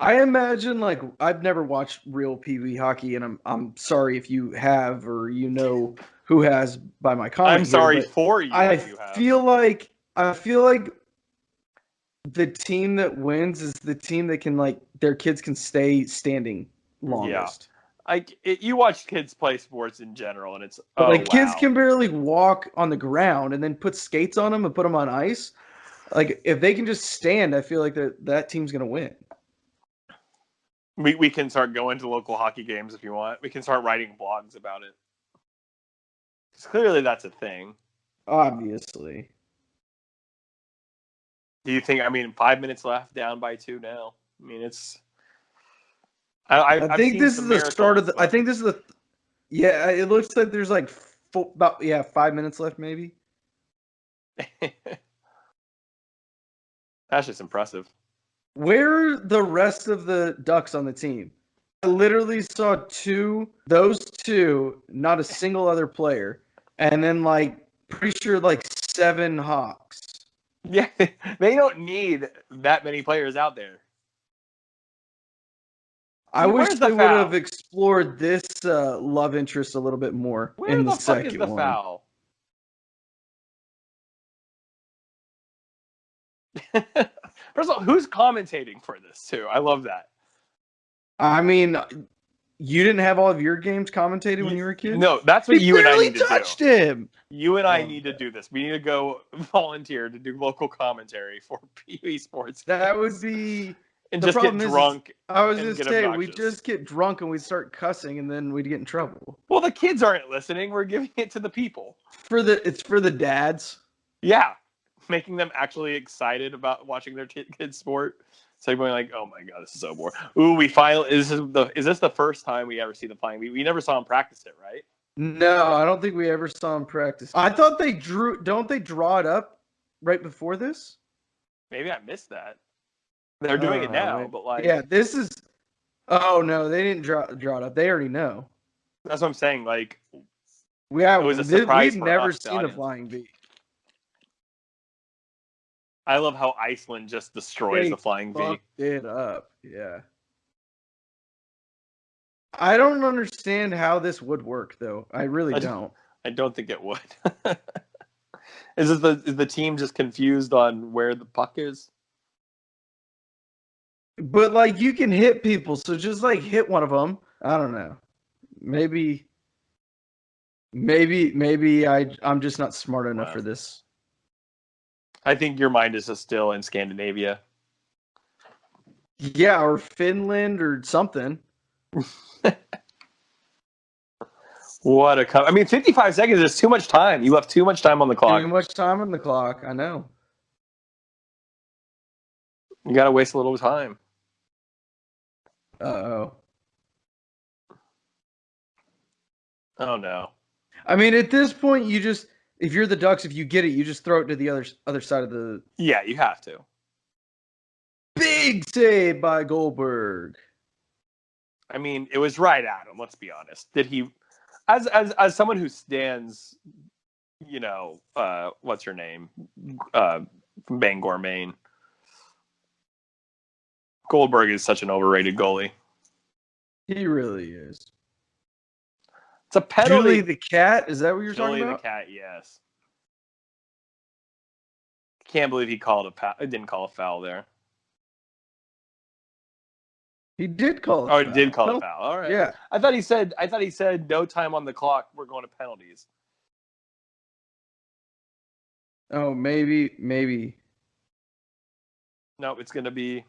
I imagine, like, I've never watched real PB hockey, and I'm sorry if you have or you know who has by my comment. I'm sorry for you. I feel like the team that wins is the team that can, like, their kids can stay standing longest. Yeah. You watch kids play sports in general, and it's kids can barely walk on the ground, and then put skates on them and put them on ice. Like, if they can just stand, I feel like that team's gonna win. We can start going to local hockey games if you want. We can start writing blogs about it. Clearly, that's a thing. Obviously. Do you think? I mean, 5 minutes left, down by 2 now. I mean, it's. I think this is the start of the. I think this is the. Yeah, it looks like there's like about 5 minutes left, maybe. That's just impressive. Where are the rest of the Ducks on the team? I literally saw those two, not a single other player, and then pretty sure 7 Hawks. Yeah, they don't need that many players out there. I wish they would have explored this love interest a little bit more in the second one. Where the fuck is the foul? First of all, who's commentating for this too? I love that. I mean, you didn't have all of your games commentated when you were a kid? No, that's what you and I need to do. Touched him. You and I need to do this. We need to go volunteer to do local commentary for PE sports. That would be. And just get drunk. I was just saying, we just get drunk and we start cussing, and then we'd get in trouble. Well, the kids aren't listening. We're giving it to the people. It's for the dads. Yeah, making them actually excited about watching their kids' sport. So going like, oh my god, this is so boring. Ooh, is this the first time we ever see them playing? We never saw them practice it, right? No, I don't think we ever saw them practice. I thought they drew. Don't they draw it up right before this? Maybe I missed that. They're doing it now, but this is. Oh no, they didn't draw it up. They already know. That's what I'm saying. Like, it was a surprise. We've never seen a flying V. I love how Iceland just destroys the flying V. Fucked it up, yeah. I don't understand how this would work, though. I really don't. I don't think it would. Is the team just confused on where the puck is? But you can hit people, so just hit one of them. I don't know. Maybe I'm just not smart enough for this. I think your mind is still in Scandinavia. Yeah, or Finland or something. What I mean, 55 seconds is too much time. You left too much time on the clock. Too much time on the clock. I know. You got to waste a little time. Uh-oh. Oh no. I mean, at this point, if you're the Ducks, if you get it, you just throw it to the other side of the. Yeah, you have to. Big save by Goldberg. I mean, it was right at him. Let's be honest. Did he, as someone who stands, what's her name, from Bangor, Maine. Goldberg is such an overrated goalie. He really is. It's a penalty. Julie the cat. Is that what you're talking about? Julie the cat. Yes. Can't believe he didn't call a foul there. He did call. He did call a foul. All right. Yeah. I thought he said no time on the clock. We're going to penalties. Oh, maybe. No, it's gonna be.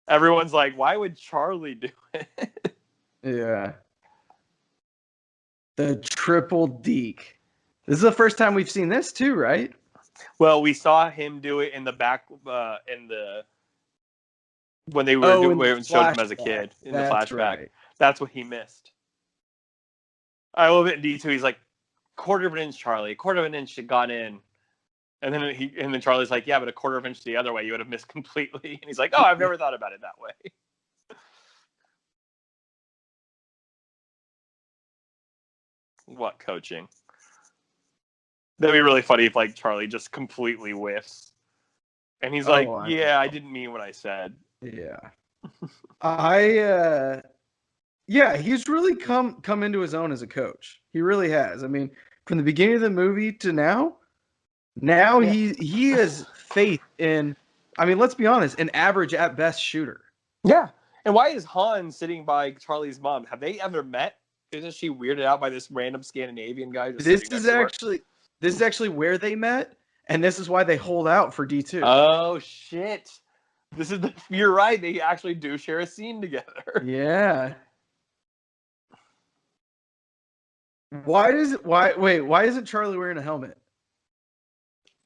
Everyone's like, why would Charlie do it? Yeah. The triple deke. This is the first time we've seen this too, right? Well, we saw him do it in the back, when they were showed him as a kid in the flashback. Right. That's what he missed. I love it in D2. He's like, quarter of an inch, Charlie. Quarter of an inch had gone in. And then Charlie's like, yeah, but a quarter of an inch the other way, you would have missed completely. And he's like, oh, I've never thought about it that way. What coaching? That'd be really funny if like Charlie just completely whiffs. And he's like, yeah, I didn't mean what I said. Yeah. He's really come into his own as a coach. He really has. I mean, from the beginning of the movie to now he has faith in, I mean, let's be honest, an average at best shooter. Yeah. And why is Han sitting by Charlie's mom? Have they ever met? Isn't she weirded out by this random Scandinavian guy? This is actually where they met, and this is why they hold out for D2. Oh shit! You're right. They actually do share a scene together. Yeah. Why isn't Charlie wearing a helmet?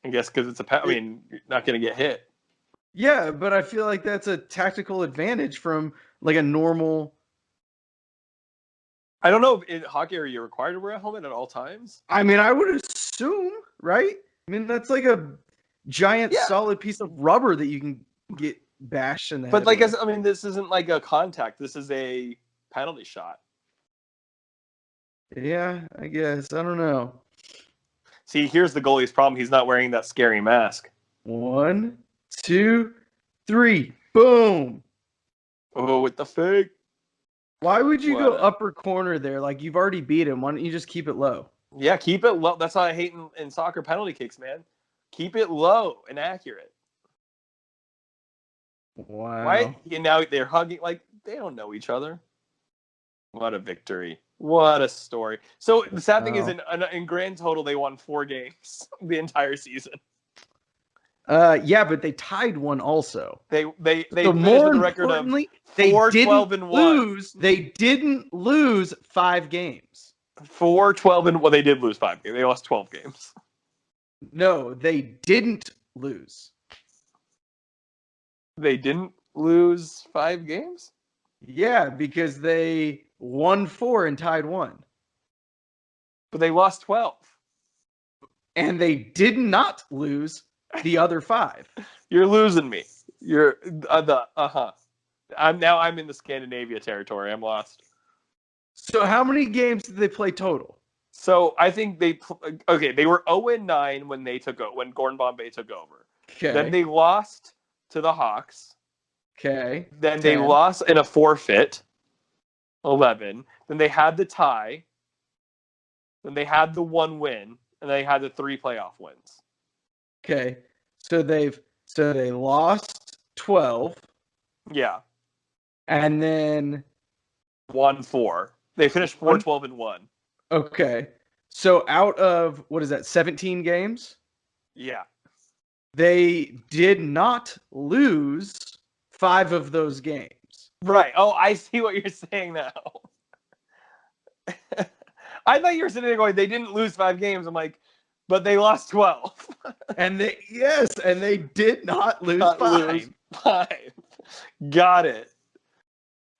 I guess because it's you're not going to get hit. Yeah, but I feel like that's a tactical advantage from like a normal. I don't know if in hockey are you required to wear a helmet at all times? I mean, I would assume, right? I mean, that's like a giant solid piece of rubber that you can get bashed in the head. But this isn't like a contact. This is a penalty shot. Yeah, I guess. I don't know. See, here's the goalie's problem. He's not wearing that scary mask. 1, 2, 3. Boom. Oh, with the fake. Why would you go upper corner there? Like, you've already beat him. Why don't you just keep it low? Yeah, keep it low. That's what I hate in soccer penalty kicks, man. Keep it low and accurate. Wow. Right? And now they're hugging. Like, they don't know each other. What a victory. What a story. So the sad thing is, in grand total, they won 4 games the entire season. Yeah, but they tied one also. They so finished more with a record of 4-12-1. They didn't lose 5 games. 4-12 well, they did lose 5 games. They lost 12 games. No, they didn't lose. They didn't lose 5 games? Yeah, because they won 4 and tied 1. But they lost 12. And they did not lose the other 5. You're losing me. You're I'm in the Scandinavia territory. I'm lost. So how many games did they play total? So I think they were 0-9 when Gordon Bombay took over. Okay. Then they lost to the Hawks. Okay. Then they lost in a forfeit. 11. Then they had the tie. Then they had the 1 win, and they had the 3 playoff wins. Okay. So they lost 12. Yeah. And then won 4. They finished 4-12-1. Okay. So out of 17 games? Yeah. They did not lose 5 of those games. Right. Oh, I see what you're saying now. I thought you were sitting there going, they didn't lose 5 games. I'm like, but they lost 12. and they did not lose 5. Got it.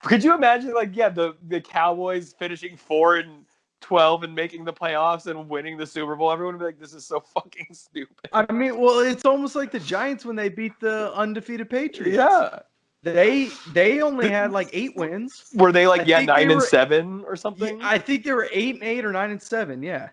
Could you imagine, like, the Cowboys finishing 4-12 and making the playoffs and winning the Super Bowl? Everyone would be like, "This is so fucking stupid." I mean, well, it's almost like the Giants when they beat the undefeated Patriots. Yeah, they only had like 8 wins. Were they like 9-7 or Yeah, something? I think they were 8-8 or 9-7. Yeah.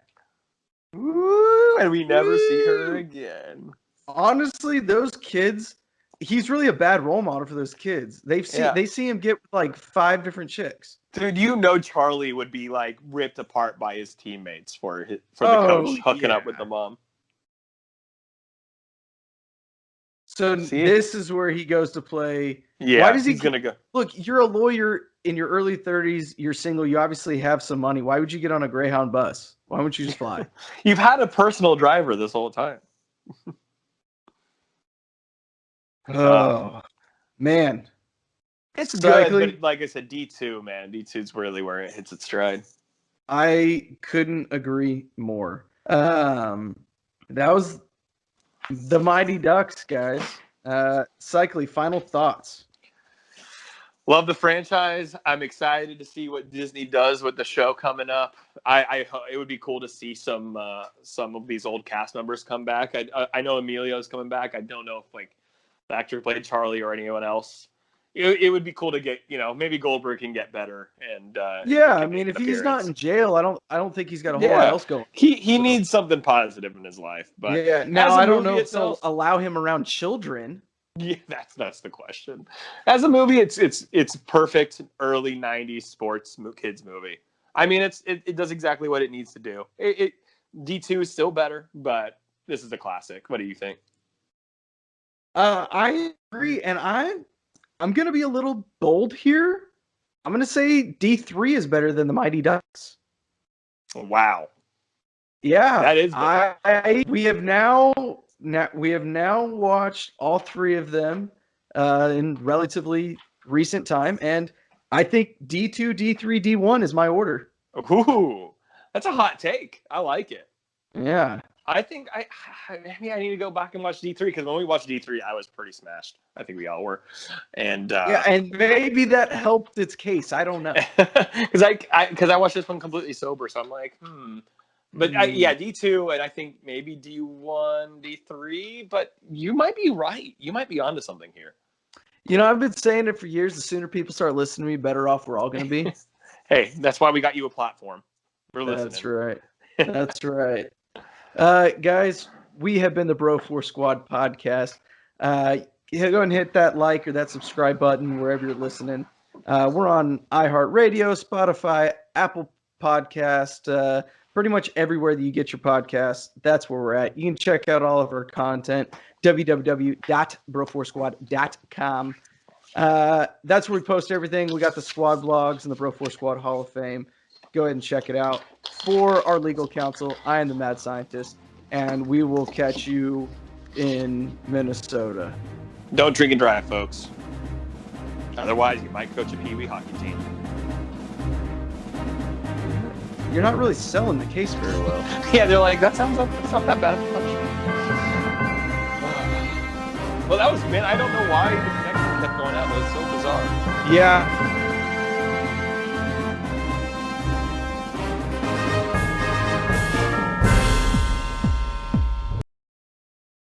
Ooh, and we never see her again. Honestly, those kids, he's really a bad role model for those kids. They see him get like 5 different chicks. Dude, you know Charlie would be like ripped apart by his teammates for the coach hooking up with the mom. So this is where he goes to play. Yeah, why does he's gonna go? Look, you're a lawyer in your early 30s. You're single. You obviously have some money. Why would you get on a Greyhound bus? Why wouldn't you just fly? You've had a personal driver this whole time. Oh, man. It's good, but like I said, D2, man. D2's really where it hits its stride. I couldn't agree more. That was the Mighty Ducks, guys. Cycly, final thoughts. Love the franchise. I'm excited to see what Disney does with the show coming up. It would be cool to see some of these old cast members come back. I know Emilio's coming back. I don't know if like the actor who played Charlie or anyone else. It would be cool to get, maybe Goldberg can get better and I mean, if he's not in jail, I don't think he's got a whole lot else going. He needs something positive in his life. But now I don't know if they'll allow him around children. Yeah, that's the question. As a movie, it's perfect early '90s sports kids movie. I mean, it does exactly what it needs to do. D2 is still better, but this is a classic. What do you think? I agree, and I'm gonna be a little bold here. I'm gonna say D3 is better than the Mighty Ducks. Wow. Yeah, that is. We have now watched all 3 of them in relatively recent time, and I think D2, D3, D1 is my order. Ooh, that's a hot take. I like it. Yeah. I think maybe I need to go back and watch D3 because when we watched D3, I was pretty smashed. I think we all were, and and maybe that helped its case. I don't know because I watched this one completely sober, so I'm like, But D2, and I think maybe D1, D3. But you might be right. You might be onto something here. I've been saying it for years. The sooner people start listening to me, better off we're all going to be. Hey, that's why we got you a platform. We're listening. That's right. That's right. Guys, we have been the Bro Force Squad podcast. Go and hit that like or that subscribe button wherever you're listening. We're on iHeartRadio, Spotify, Apple Podcast, pretty much everywhere that you get your podcasts. That's where we're at. You can check out all of our content, www.broforcesquad.com. That's where we post everything. We got the squad blogs and the Bro Force Squad Hall of Fame. Go ahead and check it out. For our legal counsel, I am the Mad Scientist, and we will catch you in Minnesota. Don't drink and drive, folks. Otherwise, you might coach a Pee Wee hockey team. You're not really selling the case very well. Yeah, they're like, that's not that bad of a punishment. Well, that was, man, I don't know why the connection kept going out. That was so bizarre. Yeah.